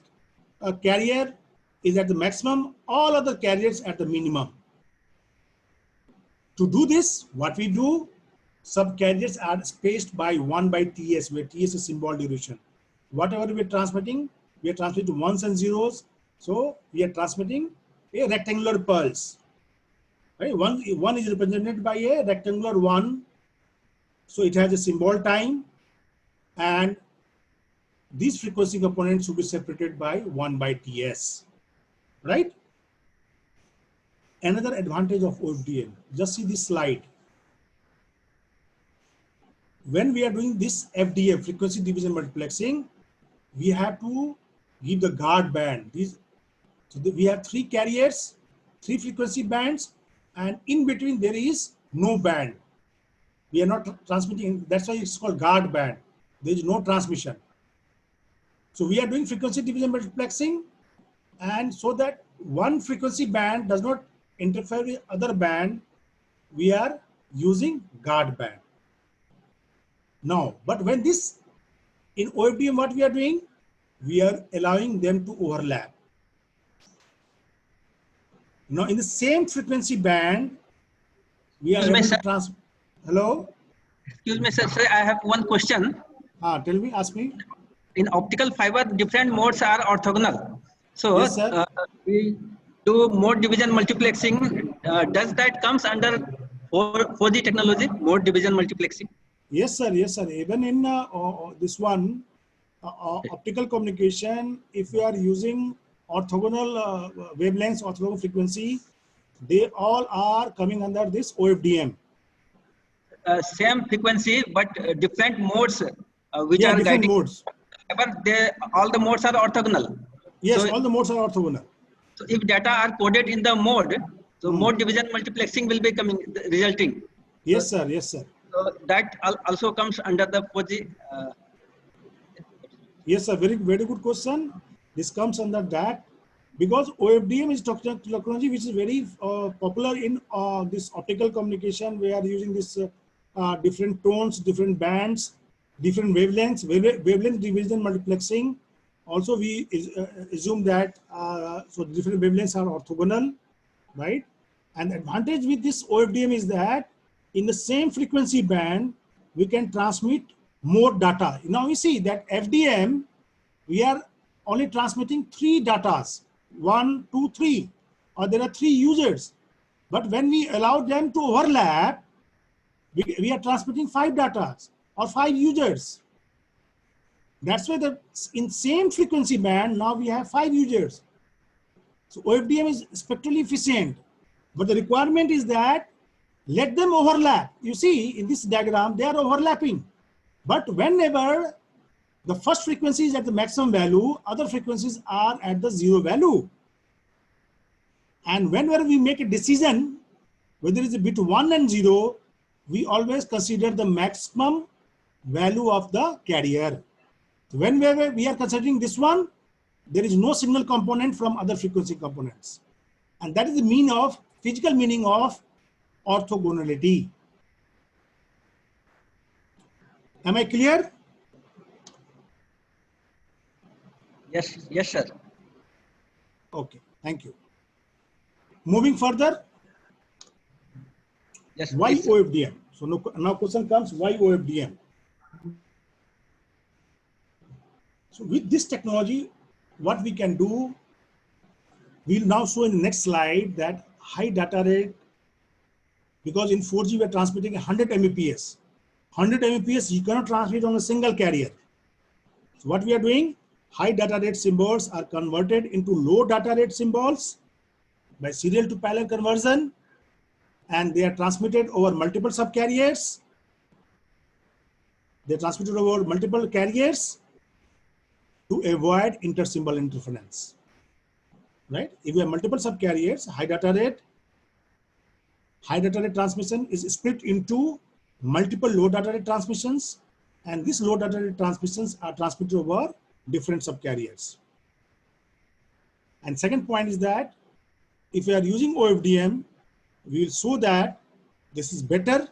carrier is at the maximum, all other carriers at the minimum. To do this, what we do, subcarriers are spaced by 1 by TS, where TS is symbol duration. Whatever we are transmitting ones and zeros. So we are transmitting a rectangular pulse. Right? One is represented by a rectangular 1. So it has a symbol time, and these frequency components should be separated by 1 by TS. Right? Another advantage of OFDM, just see this slide. When we are doing this FDM, frequency division multiplexing, we have to give the guard band. We have 3 carriers, 3 frequency bands, and in between there is no band. We are not transmitting, that's why it's called guard band. There is no transmission. So we are doing frequency division multiplexing, and so that one frequency band does not interfere with other band, we are using guard band. Now, but when this in OFDM, what we are doing, we are allowing them to overlap. Now, in the same frequency band, we are able to transmit. Hello? Excuse me, sir. Sir, I have one question. Tell me, ask me. In optical fiber, different modes are orthogonal. So, Yes, sir. we do mode division multiplexing. Does that comes under 4G technology, mode division multiplexing? Yes, sir. Yes, sir. Even in this one, optical communication, if you are using orthogonal wavelengths, orthogonal frequency, they all are coming under this OFDM. Same frequency, but different modes which are different guiding. modes. But all the modes are orthogonal. Yes, so, all the modes are orthogonal. So if data are coded in the mode, so mode division multiplexing will be coming, resulting. Yes, sir. Yes, sir. So that also comes under the 4G. Yes, sir. Very, very good question. This comes under that because OFDM is technology which is very popular in this optical communication. We are using this different tones, different bands, different wavelengths, wavelength division multiplexing. Also, we assume that so different wavelengths are orthogonal, right? And the advantage with this OFDM is that in the same frequency band, we can transmit more data. Now we see that FDM, we are only transmitting 3 datas, 1, 2, 3, or there are 3 users. But when we allow them to overlap, we are transmitting 5 datas or 5 users. That's why in same frequency band, now we have 5 users. So OFDM is spectrally efficient, but the requirement is that let them overlap. You see in this diagram, they are overlapping. But whenever the first frequency is at the maximum value, other frequencies are at the 0 value. And whenever we make a decision, whether it's a bit 1 and 0, we always consider the maximum value of the carrier. Whenever we are considering this one, there is no signal component from other frequency components. And that is the physical meaning of orthogonality. Am I clear? Yes, yes, sir. Okay, thank you. Moving further. Yes. Why please, OFDM? So now question comes, why OFDM? So with this technology, what we can do, we'll now show in the next slide that high data rate, because in 4G we're transmitting 100 Mbps. 100 Mbps you cannot transmit on a single carrier. So what we are doing, high data rate symbols are converted into low data rate symbols by serial to parallel conversion, and they are transmitted over multiple subcarriers. They are transmitted over multiple carriers to avoid intersymbol interference, right? If you have multiple subcarriers, high data rate transmission is split into multiple low data rate transmissions, and these low data rate transmissions are transmitted over different subcarriers. And second point is that if we are using OFDM, we will show that this is better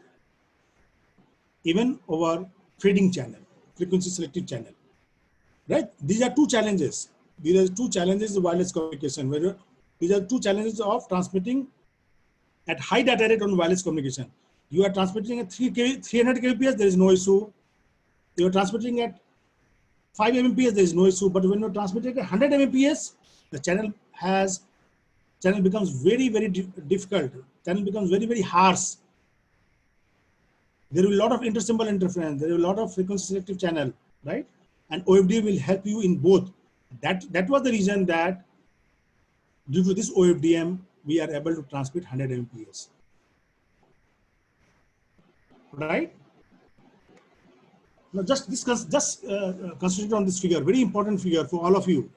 even over fading channel, frequency selective channel, right? These are 2 challenges. These are 2 challenges of wireless communication. These are 2 challenges of transmitting at high data rate on wireless communication. You are transmitting at 300 kbps, there is no issue. You are transmitting at 5 Mbps, there is no issue. But when you are transmitting at 100 Mbps, the channel becomes very, very difficult. Channel becomes very, very harsh. There will be a lot of intersymbol interference. There will be a lot of frequency selective channel, right? And OFDM will help you in both. That was the reason that due to this OFDM, we are able to transmit 100 Mbps, right? Now just concentrate on this figure, very important figure for all of you.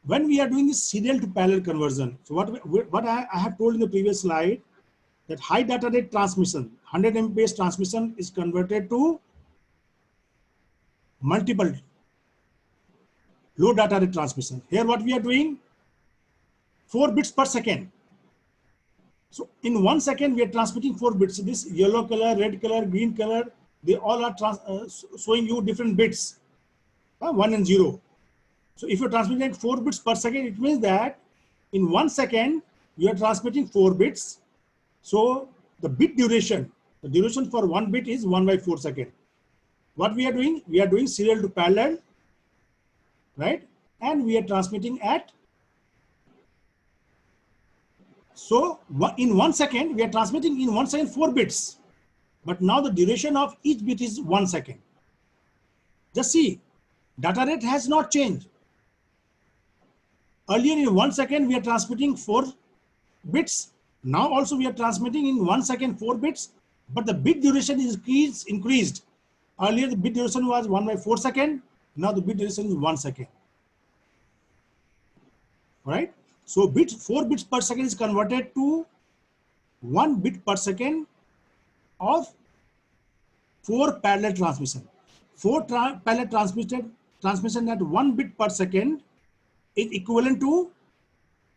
When we are doing this serial to parallel conversion, so what I have told in the previous slide, that high data rate transmission, 100 Mbps transmission is converted to multiple low data rate transmission. Here what we are doing, 4 bits per second. So in 1 second, we are transmitting 4 bits. So this yellow color, red color, green color, they all are showing you different bits, 1 and 0. So if you're transmitting 4 bits per second, it means that in 1 second, you are transmitting 4 bits. So the bit duration, the duration for 1 bit is 1 by 4 seconds. What we are doing? We are doing serial to parallel, right? And we are transmitting at, so in 1 second, we are transmitting in 1 second 4 bits. But now the duration of each bit is 1 second. Just see, data rate has not changed. Earlier in 1 second, we are transmitting 4 bits. Now also we are transmitting in 1 second 4 bits, but the bit duration is increased. Earlier the bit duration was 1 by 4 seconds. Now the bit duration is 1 second. All right. So 4 bits per second is converted to 1 bit per second of 4 parallel transmission. 4 parallel transmission at 1 bit per second is equivalent to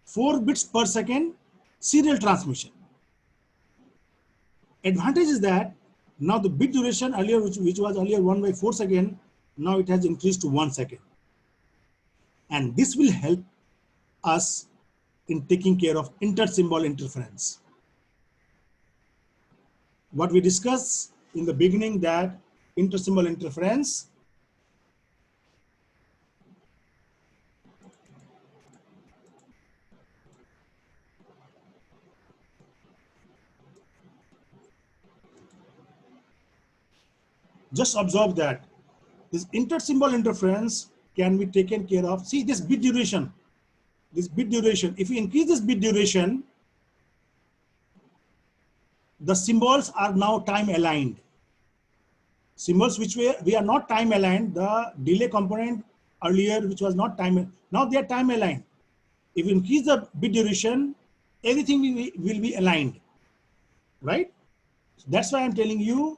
4 bits per second serial transmission. Advantage is that now the bit duration earlier, which was earlier 1 by 4 seconds, now it has increased to 1 second. And this will help us in taking care of inter-symbol interference. What we discussed in the beginning, that inter-symbol interference just observe that this inter-symbol interference can be taken care of. See this bit duration, if you increase this bit duration, the symbols are now time aligned. Symbols which we are not time aligned, the delay component earlier which was not time, now they are time aligned. If you increase the bit duration, everything will be aligned, right? So that's why I'm telling you,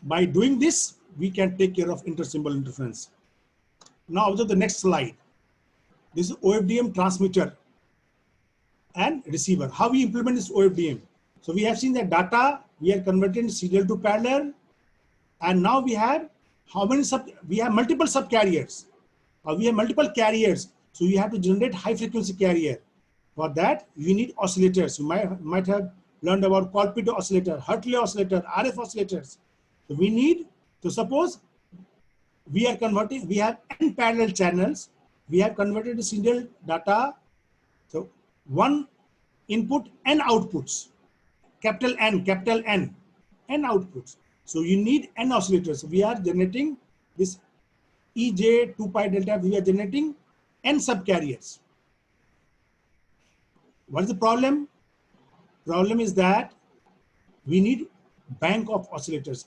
by doing this, we can take care of inter-symbol interference. Now observe the next slide. This is OFDM transmitter and receiver. How we implement this OFDM? So we have seen that data, we are converting serial to parallel, and now we have we have multiple subcarriers, or we have multiple carriers. So you have to generate high frequency carrier. For that, you need oscillators. You might have learned about Colpitts oscillator, Hartley oscillator, RF oscillators. So we need, so suppose we are converting, we have n parallel channels, we have converted the serial data. So one input, n outputs, capital N, n outputs. So you need n oscillators. We are generating this EJ 2 pi delta, we are generating n subcarriers. What is the problem? Problem is that we need bank of oscillators.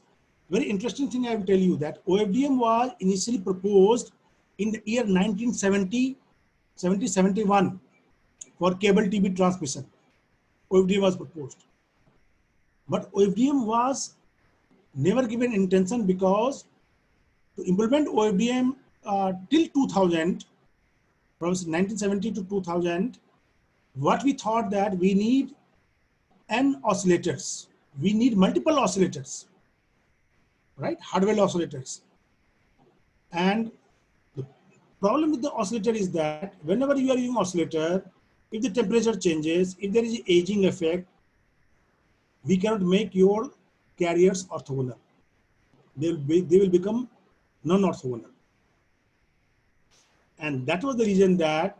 Very interesting thing I will tell you, that OFDM was initially proposed in the year 1971 for cable TV transmission. OFDM was proposed. But OFDM was never given intention, because to implement OFDM till 2000, from 1970 to 2000, what we thought that we need n oscillators. We need multiple oscillators, right? Hardware oscillators. And the problem with the oscillator is that whenever you are using oscillator, if the temperature changes, if there is aging effect, we cannot make your carriers orthogonal. They will become non-orthogonal. And that was the reason that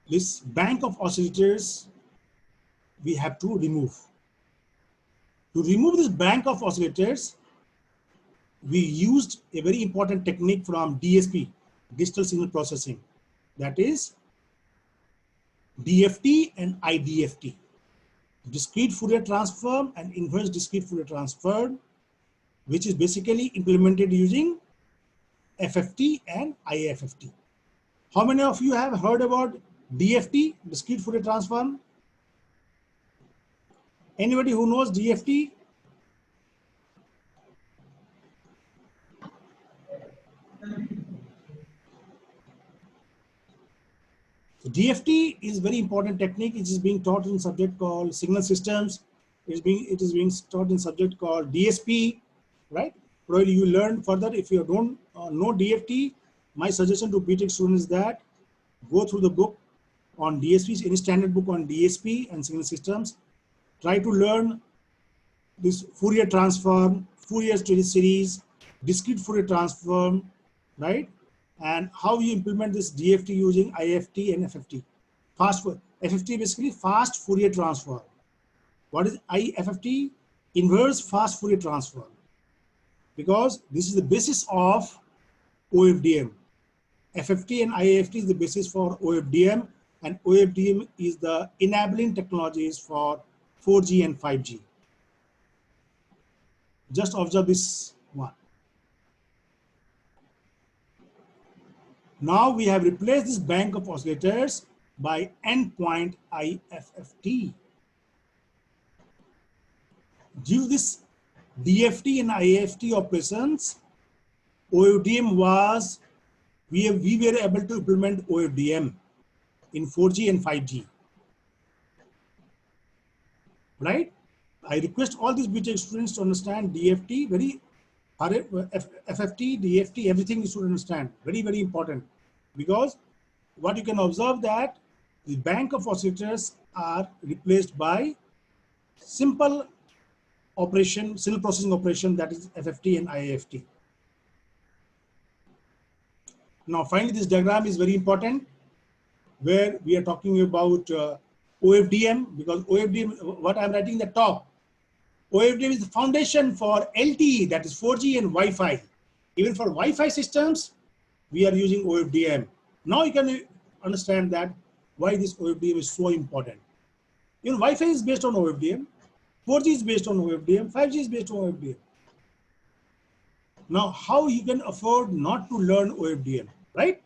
this bank of oscillators we have to remove. To remove this bank of oscillators, we used a very important technique from DSP, digital signal processing, that is DFT and IDFT, discrete Fourier transform and inverse discrete Fourier transform, which is basically implemented using FFT and IFFT. How many of you have heard about DFT, discrete Fourier transform? Anybody who knows DFT? DFT is very important technique. It is being taught in subject called signal systems. It is being taught in subject called DSP, right? Probably you learn further. If you don't know DFT, my suggestion to BTech students is that go through the book on DSP, any standard book on DSP and signal systems. Try to learn this Fourier transform, Fourier series, discrete Fourier transform, right? And how you implement this DFT using IFT and FFT. FFT basically fast Fourier transform. What is IFFT? Inverse fast Fourier transform. Because this is the basis of OFDM. FFT and IFT is the basis for OFDM, and OFDM is the enabling technologies for 4G and 5G. Just observe this one. Now we have replaced this bank of oscillators by endpoint IFFT. Due to this DFT and IFT operations, OFDM was, we were able to implement OFDM in 4G and 5G, right? I request all these BTech students to understand DFT, FFT, DFT, everything you should understand. Very, very important. Because what you can observe that the bank of oscillators are replaced by simple operation, signal processing operation, that is FFT and IFT. Now, finally, this diagram is very important, where we are talking about OFDM, because OFDM, what I'm writing at the top, OFDM is the foundation for LTE, that is 4G and Wi-Fi. Even for Wi-Fi systems, we are using OFDM. Now you can understand that why this OFDM is so important. Even Wi-Fi is based on OFDM, 4G is based on OFDM, 5G is based on OFDM. Now, how you can afford not to learn OFDM, right?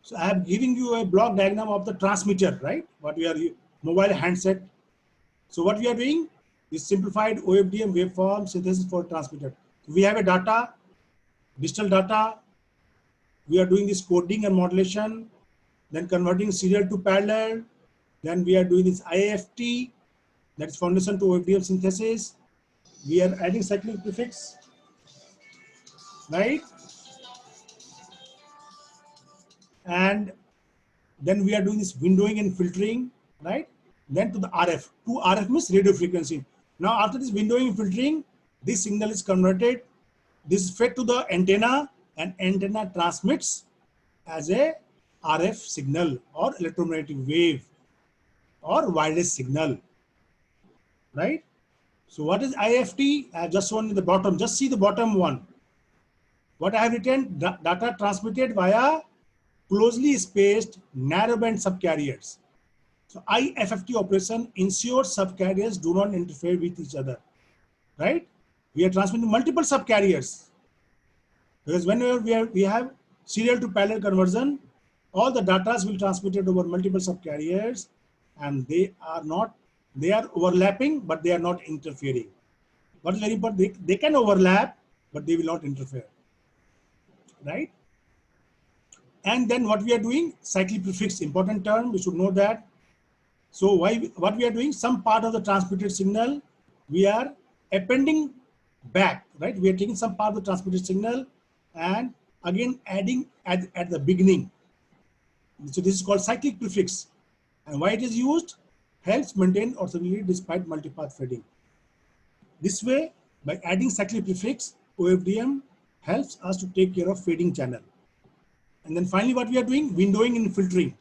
So I have given you a block diagram of the transmitter, right? What we are, mobile handset. So what we are doing is simplified OFDM waveform synthesis for transmitter. We have a data, digital data. We are doing this coding and modulation, then converting serial to parallel. Then we are doing this IFT, that is foundation to OFDM synthesis. We are adding cyclic prefix, right? And then we are doing this windowing and filtering, right? Then to the RF. To RF means radio frequency. Now after this windowing and filtering, this signal is converted. This is fed to the antenna, and antenna transmits as a RF signal or electromagnetic wave or wireless signal, right? So what is IFT? I have just shown in the bottom. Just see the bottom one. What I have written, data transmitted via closely spaced narrowband subcarriers. So IFFT operation ensures subcarriers do not interfere with each other, right? We are transmitting multiple subcarriers, because whenever we have serial to parallel conversion, all the data will be transmitted over multiple subcarriers, and they are overlapping, but they are not interfering. What is very important, they can overlap, but they will not interfere, right? And then what we are doing, cyclic prefix, important term, we should know that. So what we are doing, some part of the transmitted signal, we are appending back, right? We are taking some part of the transmitted signal and again adding at the beginning. So this is called cyclic prefix. And why it is used? Helps maintain orthogonality despite multipath fading. This way, by adding cyclic prefix, OFDM helps us to take care of fading channel. And then finally, what we are doing, windowing and filtering.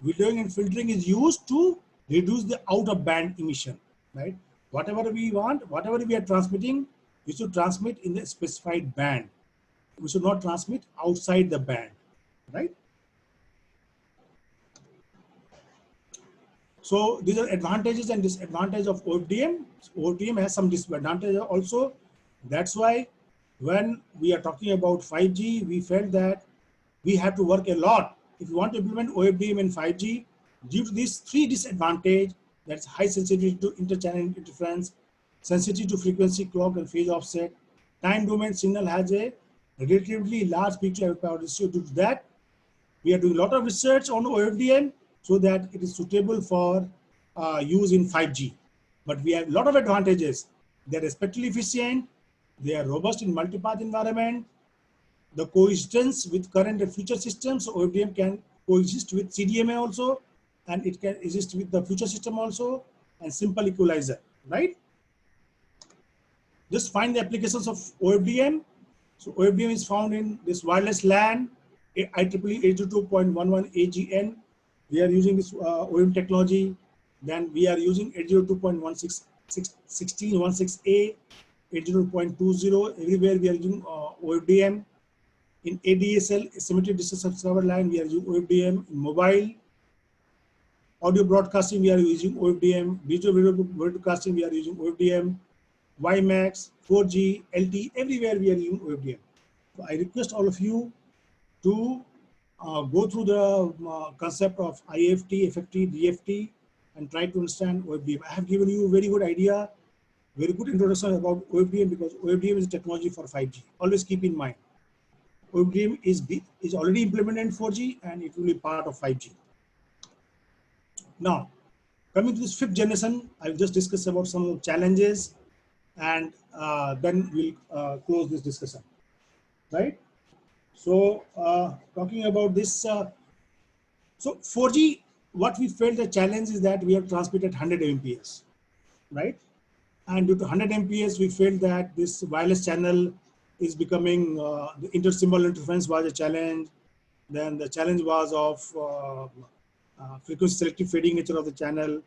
Windowing and filtering is used to reduce the out of band emission, right? Whatever we want, whatever we are transmitting, we should transmit in the specified band. We should not transmit outside the band, right? So these are advantages and disadvantages of OFDM. OFDM has some disadvantages also. That's why when we are talking about 5G, we felt that we have to work a lot. If you want to implement OFDM in 5G, due to these three disadvantages, that's high sensitivity to interchannel interference, sensitivity to frequency, clock, and phase offset, time domain signal has a relatively large peak to power ratio. Due to that, we are doing a lot of research on OFDM so that it is suitable for use in 5G. But we have a lot of advantages. They're spectrally efficient, they are robust in multipath environment, the coexistence with current and future systems. So OFDM can coexist with CDMA also, and it can exist with the future system also, and simple equalizer, right? Just find the applications of OFDM. So OFDM is found in this wireless LAN, IEEE 802.11 AGN. We are using this OFDM technology. Then we are using 802.16a, 802.20. Everywhere we are using OFDM. In ADSL, asymmetric distance subscriber line, we are using OFDM. In mobile audio broadcasting, we are using OFDM. Digital video broadcasting, we are using OFDM. WiMAX, 4G, LTE, everywhere we are using OFDM. So I request all of you to go through the concept of IFT, FFT, DFT, and try to understand OFDM. I have given you a very good idea, very good introduction about OFDM, because OFDM is a technology for 5G. Always keep in mind, OFDM is already implemented in 4G and it will be part of 5G. Now, coming to this 5th generation, I've just discussed about some challenges, and then we'll close this discussion, right? So talking about this, so 4G, what we felt the challenge is that we have transmitted 100 Mbps, right? And due to 100 Mbps, we felt that this wireless channel is becoming, the intersymbol interference was a challenge. Then the challenge was of frequency selective fading nature of the channel.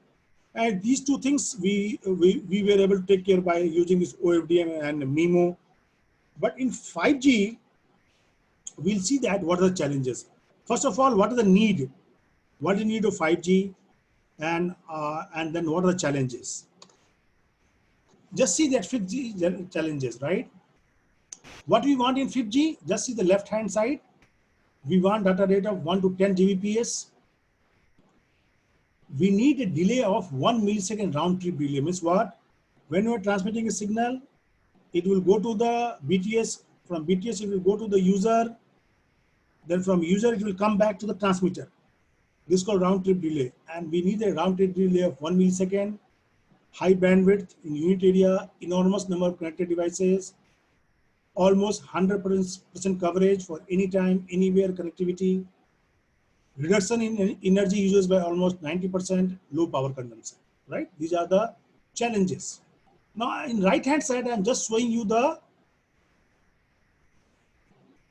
And these two things we were able to take care by using this OFDM and MIMO. But in 5G, we'll see that what are the challenges. First of all, what are the need? What is the need of 5G? And then what are the challenges? Just see that 5G challenges, right? What we want in 5G, just see the left-hand side. We want data rate of 1 to 10 Gbps. We need a delay of 1 millisecond round trip delay. Means what? When you are transmitting a signal, it will go to the BTS. From BTS, it will go to the user. Then from user, it will come back to the transmitter. This is called round trip delay. And we need a round trip delay of 1 millisecond, high bandwidth in unit area, enormous number of connected devices, almost 100% coverage for anytime, anywhere connectivity, reduction in energy uses by almost 90%, low power consumption, right? These are the challenges. Now, in right-hand side, I'm just showing you the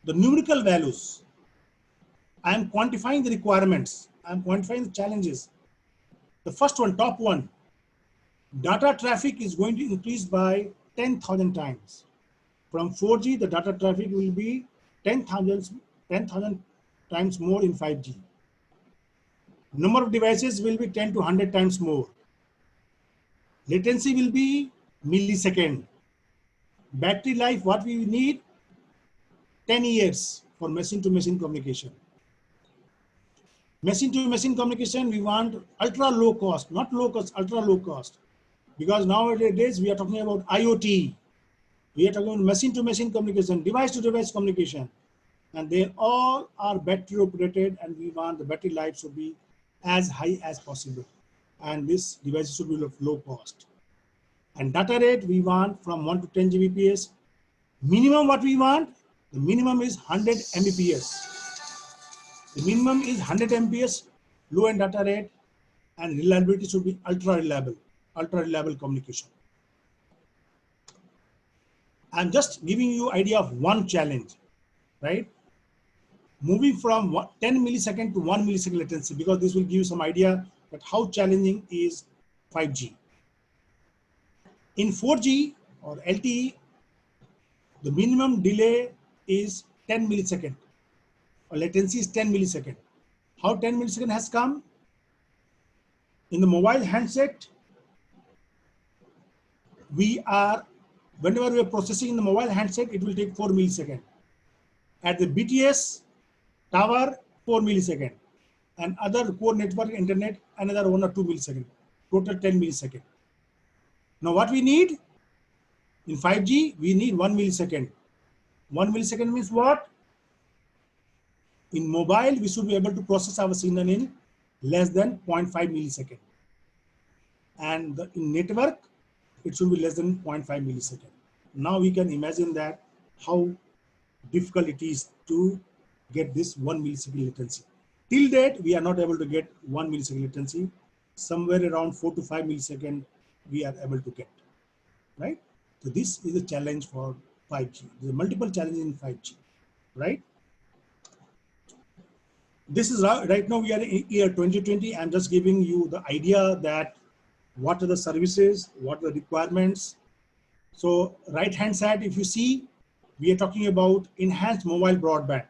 numerical values. I'm quantifying the requirements. I'm quantifying the challenges. The first one, top one, data traffic is going to increase by 10,000 times. From 4G, the data traffic will be 10,000 times more in 5G. Number of devices will be 10 to 100 times more. Latency will be millisecond. Battery life, what we need? 10 years for machine-to-machine communication. Machine-to-machine communication, we want ultra low cost, not low cost, ultra low cost. Because nowadays we are talking about IoT. We are talking about machine-to-machine communication, device-to-device communication. And they all are battery operated, and we want the battery life should be as high as possible. And this device should be of low cost. And data rate, we want from 1 to 10 Gbps. Minimum what we want, the minimum is 100 Mbps. The minimum is 100 Mbps, low end data rate, and reliability should be ultra reliable communication. I'm just giving you idea of one challenge, right? Moving from 10 millisecond to 1 millisecond latency, because this will give you some idea that how challenging is 5G. In 4G or LTE, the minimum delay is 10 millisecond, or latency is 10 millisecond. How 10 millisecond has come? In the mobile handset, whenever we are processing in the mobile handset, it will take 4 milliseconds. At the BTS tower, 4 milliseconds. And other core network internet, another 1 or 2 milliseconds. Total 10 milliseconds. Now what we need? In 5G, we need 1 millisecond. 1 millisecond means what? In mobile, we should be able to process our signal in less than 0.5 millisecond. And in network, it should be less than 0.5 millisecond. Now we can imagine that how difficult it is to get this 1 millisecond latency. Till date, we are not able to get 1 millisecond latency. Somewhere around 4 to 5 millisecond, we are able to get, right? So this is a challenge for 5G. There are multiple challenges in 5G, right? This is right now we are in year 2020. I'm just giving you the idea that what are the services, what are the requirements. So right hand side, if you see, we are talking about enhanced mobile broadband,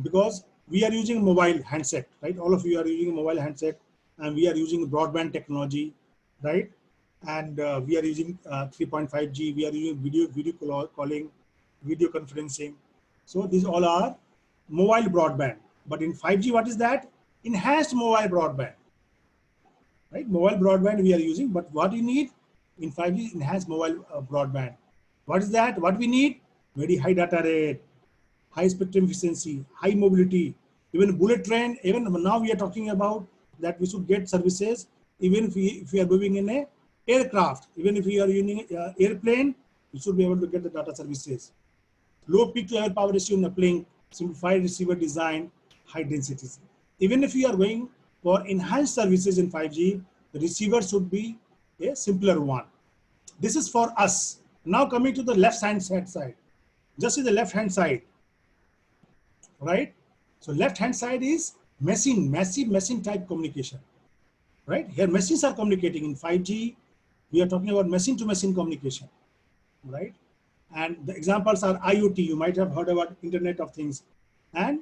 because we are using mobile handset, right? All of you are using mobile handset, and we are using broadband technology, right? And we are using 3.5G. We are using video calling, video conferencing. So these all are mobile broadband. But in 5G, what is that? Enhanced mobile broadband, right? Mobile broadband we are using, but what you need in 5G, enhanced mobile broadband. What is that? What we need? Very high data rate, high spectrum efficiency, high mobility, even bullet train. Even now we are talking about that we should get services even if we are moving in a aircraft, even if we are using airplane, we should be able to get the data services. Low peak to air power ratio in uplink, simplified receiver design, high densities. Even if you are going for enhanced services in 5G, the receiver should be a simpler one. This is for us. Now coming to the left hand side, just in the left hand side, right? So left hand side is machine, massive machine type communication, right? Here machines are communicating. In 5G, we are talking about machine to machine communication, right? And the examples are IoT. You might have heard about Internet of Things, and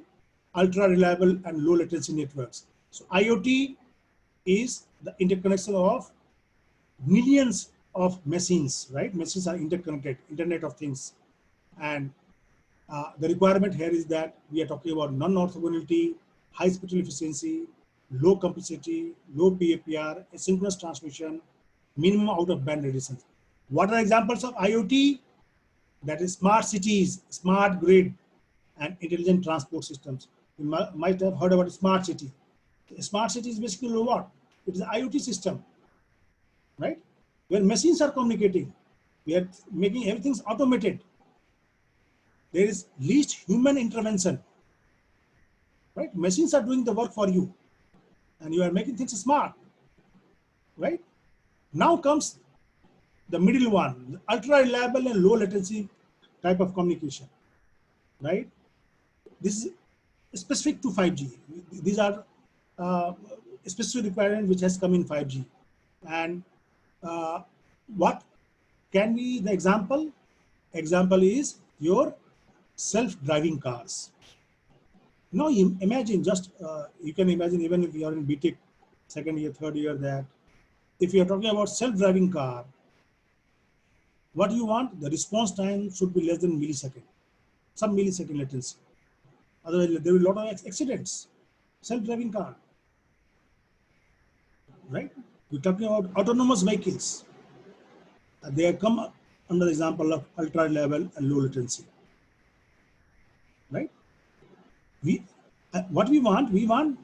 ultra reliable and low latency networks. So IoT is the interconnection of millions of machines, right? Machines are interconnected, Internet of Things. And the requirement here is that we are talking about non-orthogonality, high spectral efficiency, low complexity, low PAPR, asynchronous transmission, minimum out of band radiation. What are examples of IoT? That is smart cities, smart grid, and intelligent transport systems. You might have heard about a smart city. A smart city is basically what? It is an IoT system, right? Where machines are communicating. We are making everything automated. There is least human intervention, right? Machines are doing the work for you, and you are making things smart, right? Now comes the middle one, ultra reliable and low latency type of communication, right? This is specific to 5G. These are specific requirements which has come in 5G. And what can be the example? Example is your self-driving cars. Now you imagine, just you can imagine, even if you are in BTech second year, third year, that if you are talking about self-driving car, what do you want? The response time should be less than millisecond, some millisecond latency. Otherwise, there will be a lot of accidents. Self-driving car, right? We're talking about autonomous vehicles. They have come under the example of ultra reliable and low latency, right? What we want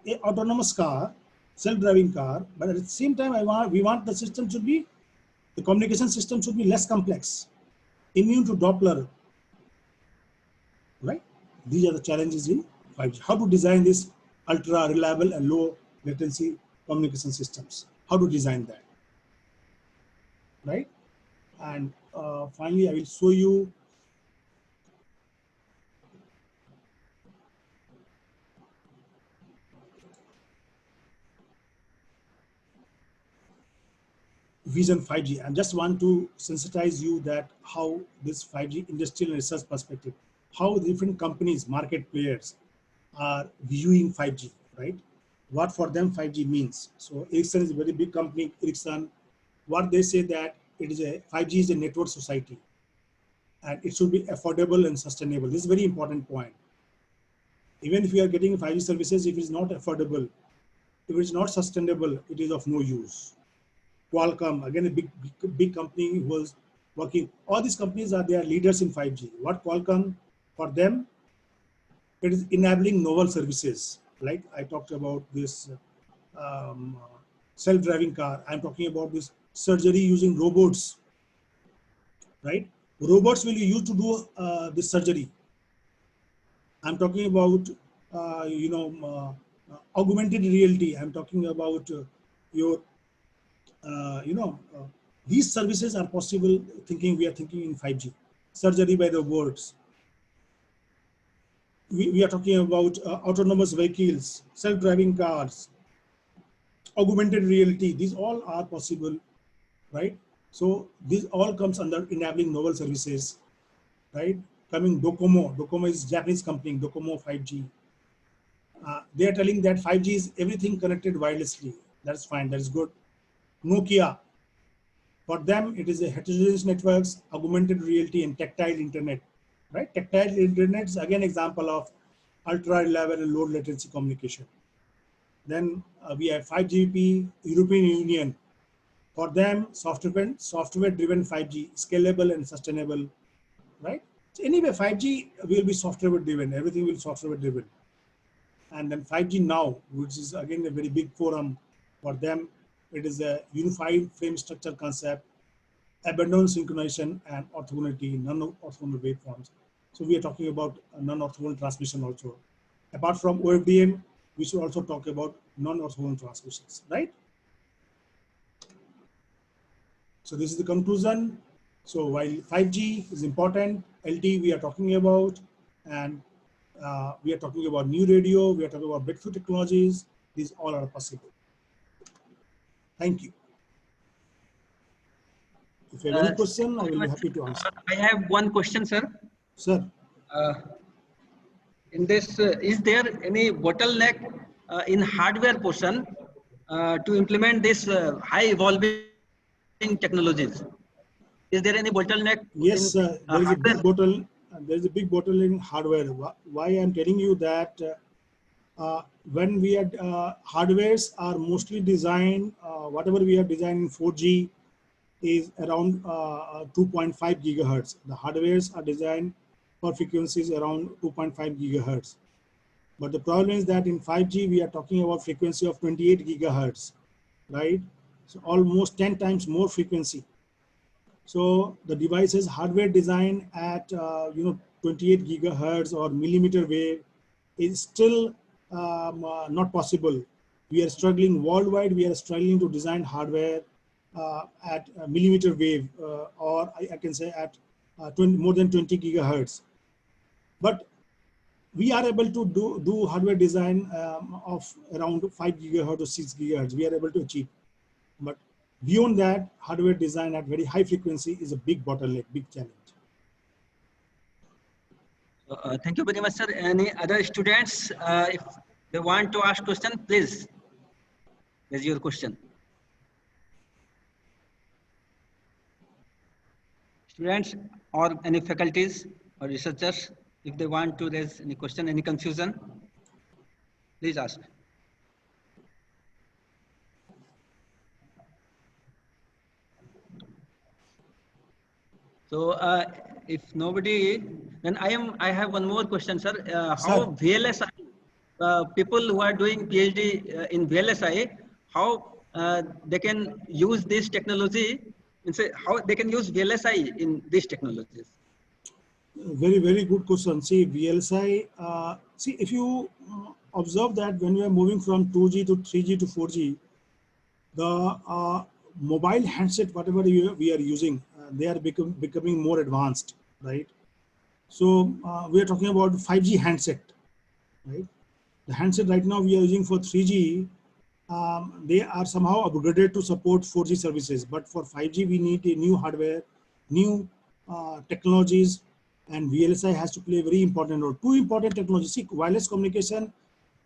a autonomous car, self-driving car, but at the same time, we want the system should be, the communication system should be less complex, immune to Doppler, right? These are the challenges in 5G. How to design this ultra reliable and low latency communication systems? How to design that, right? And finally, I will show you Vision 5G. I just want to sensitize you that how this 5G industrial and research perspective, how different companies, market players are viewing 5G, right? What for them 5G means. So Ericsson is a very big company, Ericsson. What they say that it is 5G is a network society, and it should be affordable and sustainable. This is a very important point. Even if you are getting 5G services, if it is not affordable, if it is not sustainable, it is of no use. Qualcomm, again, a big company who was working. All these companies they are leaders in 5G. What Qualcomm, for them, it is enabling novel services, Like I talked about this um, self-driving car. I'm talking about this surgery using robots, right? Robots will be used to do this surgery. I'm talking about, augmented reality. I'm talking about your, these services are possible. We are thinking in 5G, surgery by robots. We are talking about autonomous vehicles, self-driving cars, augmented reality. These all are possible, right? So this all comes under enabling novel services, right? Coming Docomo. Docomo is Japanese company. Docomo 5G. They are telling that 5G is everything connected wirelessly. That's fine. That is good. Nokia. For them, it is a heterogeneous networks, augmented reality, and tactile internet. Right? Tactile internet is again example of ultra reliable and low latency communication. Then we have 5GP, European Union. For them, software-driven 5G, scalable and sustainable. Right? So anyway, 5G will be software-driven. Everything will be software-driven. And then 5G now, which is again a very big forum for them. It is a unified frame structure concept, abandon synchronization and orthogonality, non-orthogonal waveforms. So we are talking about non-orthogonal transmission also. Apart from OFDM, we should also talk about non-orthogonal transmissions, right? So this is the conclusion. So while 5G is important, LTE we are talking about, and we are talking about new radio, we are talking about breakthrough technologies. These all are possible. Thank you. If you have any question, I will be happy to answer. I have one question, sir. Sir. In this, is there any bottleneck in hardware portion to implement this high evolving technologies? Is there any bottleneck? Yes, there is a big bottle. There is a big bottle in hardware. Why I'm telling you that when we are hardwares are mostly designed, whatever we have designed in 4G is around 2.5 gigahertz. The hardwares are designed for frequencies around 2.5 gigahertz. But the problem is that in 5G we are talking about frequency of 28 gigahertz, right? So almost 10 times more frequency. So the devices hardware design at 28 gigahertz or millimeter wave is still not possible. We are struggling worldwide. We are struggling to design hardware at millimeter wave, or I can say at more than 20 gigahertz. But we are able to do hardware design of around 5 gigahertz or 6 gigahertz. We are able to achieve. But beyond that, hardware design at very high frequency is a big bottleneck, big challenge. Thank you very much, sir. Any other students, if they want to ask question, please raise your question. Students or any faculties or researchers, if they want to raise any question, any confusion, please ask. So if nobody, then I have one more question, sir. How VLSI, people who are doing PhD in VLSI, how they can use this technology, and say how they can use VLSI in these technologies? Very, very good question. See, VLSI, see, if you observe that when we are moving from 2G to 3G to 4G, the mobile handset, whatever we are using, they are becoming more advanced, right? So we are talking about 5G handset, right? The handset right now we are using for 3G, they are somehow upgraded to support 4G services. But for 5G, we need a new hardware, new technologies, and VLSI has to play a very important role. Two important technologies. See, wireless communication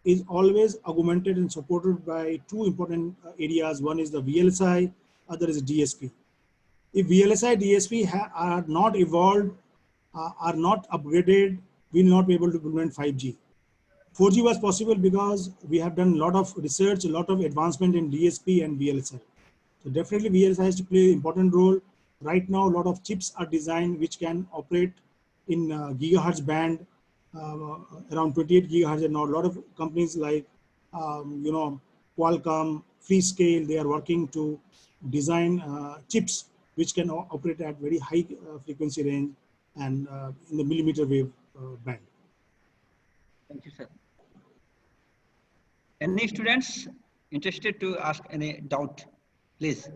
is always augmented and supported by two important areas. One is the VLSI, other is DSP. If VLSI, DSP are not evolved, are not upgraded, we will not be able to implement 5G. 4G was possible because we have done a lot of research, a lot of advancement in DSP and VLSI. So definitely VLSI has to play an important role. Right now, a lot of chips are designed which can operate in gigahertz band. around 28 gigahertz, and now a lot of companies like Qualcomm, Freescale, they are working to design chips which can operate at very high frequency range and in the millimeter wave band. Thank you, sir. Any students interested to ask any doubt, please?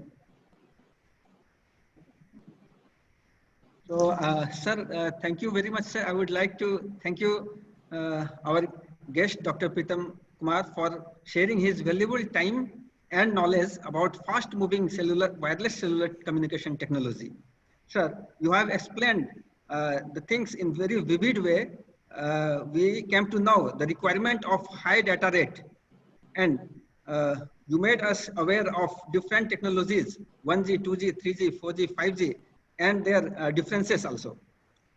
So, sir, thank you very much, sir. I would like to thank you, our guest, Dr. Pritam Kumar, for sharing his valuable time and knowledge about fast-moving wireless cellular communication technology. Sir, you have explained the things in very vivid way. We came to know the requirement of high data rate, and you made us aware of different technologies, 1G, 2G, 3G, 4G, 5G, and their differences also.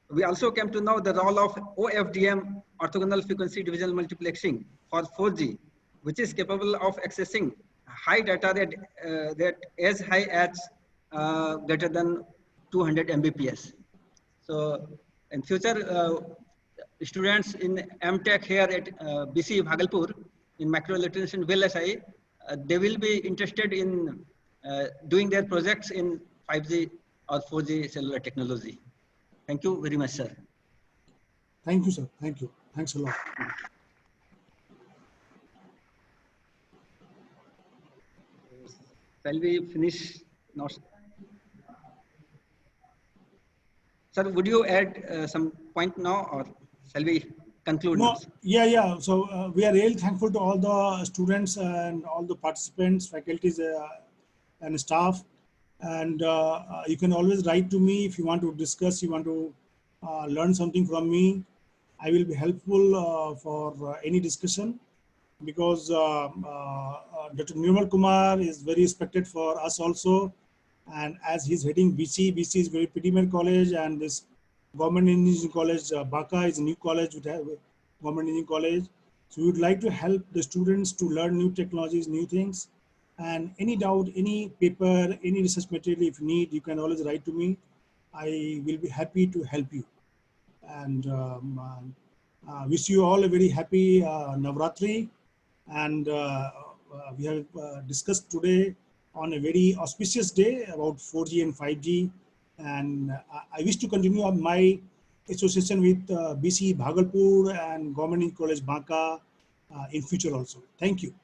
We also came to know the role of OFDM, orthogonal frequency division multiplexing for 4G, which is capable of accessing high data rate that as high as greater than 200 Mbps. So in future, students in MTech here at BC Bhagalpur in microelectronics VLSI, they will be interested in doing their projects in 5G or 4G cellular technology. Thank you very much, sir. Thank you, sir. Thank you. Thanks a lot. Shall we finish now? Sir, would you add some point now, or shall we conclude No, now? yeah. So we are really thankful to all the students and all the participants, faculties, and staff. And you can always write to me if you want to discuss, you want to learn something from me. I will be helpful for any discussion, because Dr. Nirmal Kumar is very respected for us also. And as he's heading BC is very premier college, and this government engineering college, Baka is a new college, with government engineering college. So we would like to help the students to learn new technologies, new things. And any doubt, any paper, any research material, if you need, you can always write to me. I will be happy to help you. And wish you all a very happy Navratri. And we have discussed today on a very auspicious day about 4G and 5G. And I wish to continue on my association with BC Bhagalpur and Government College Banka in future also. Thank you.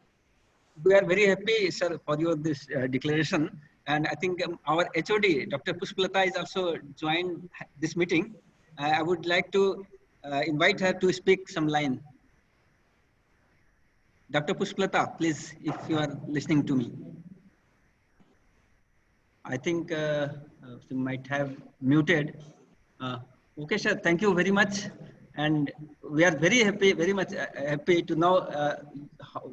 We are very happy, sir, for your this declaration. And I think our HOD, Dr. Pushpalata, is also joined this meeting. I would like to invite her to speak some line. Dr. Pushpalata, please, if you are listening to me. I think you might have muted. Okay, sir, thank you very much. And we are very happy, very much happy to know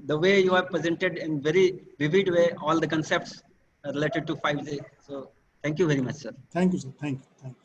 the way you have presented in very vivid way all the concepts related to 5G. So thank you very much, sir. Thank you, sir. Thank you.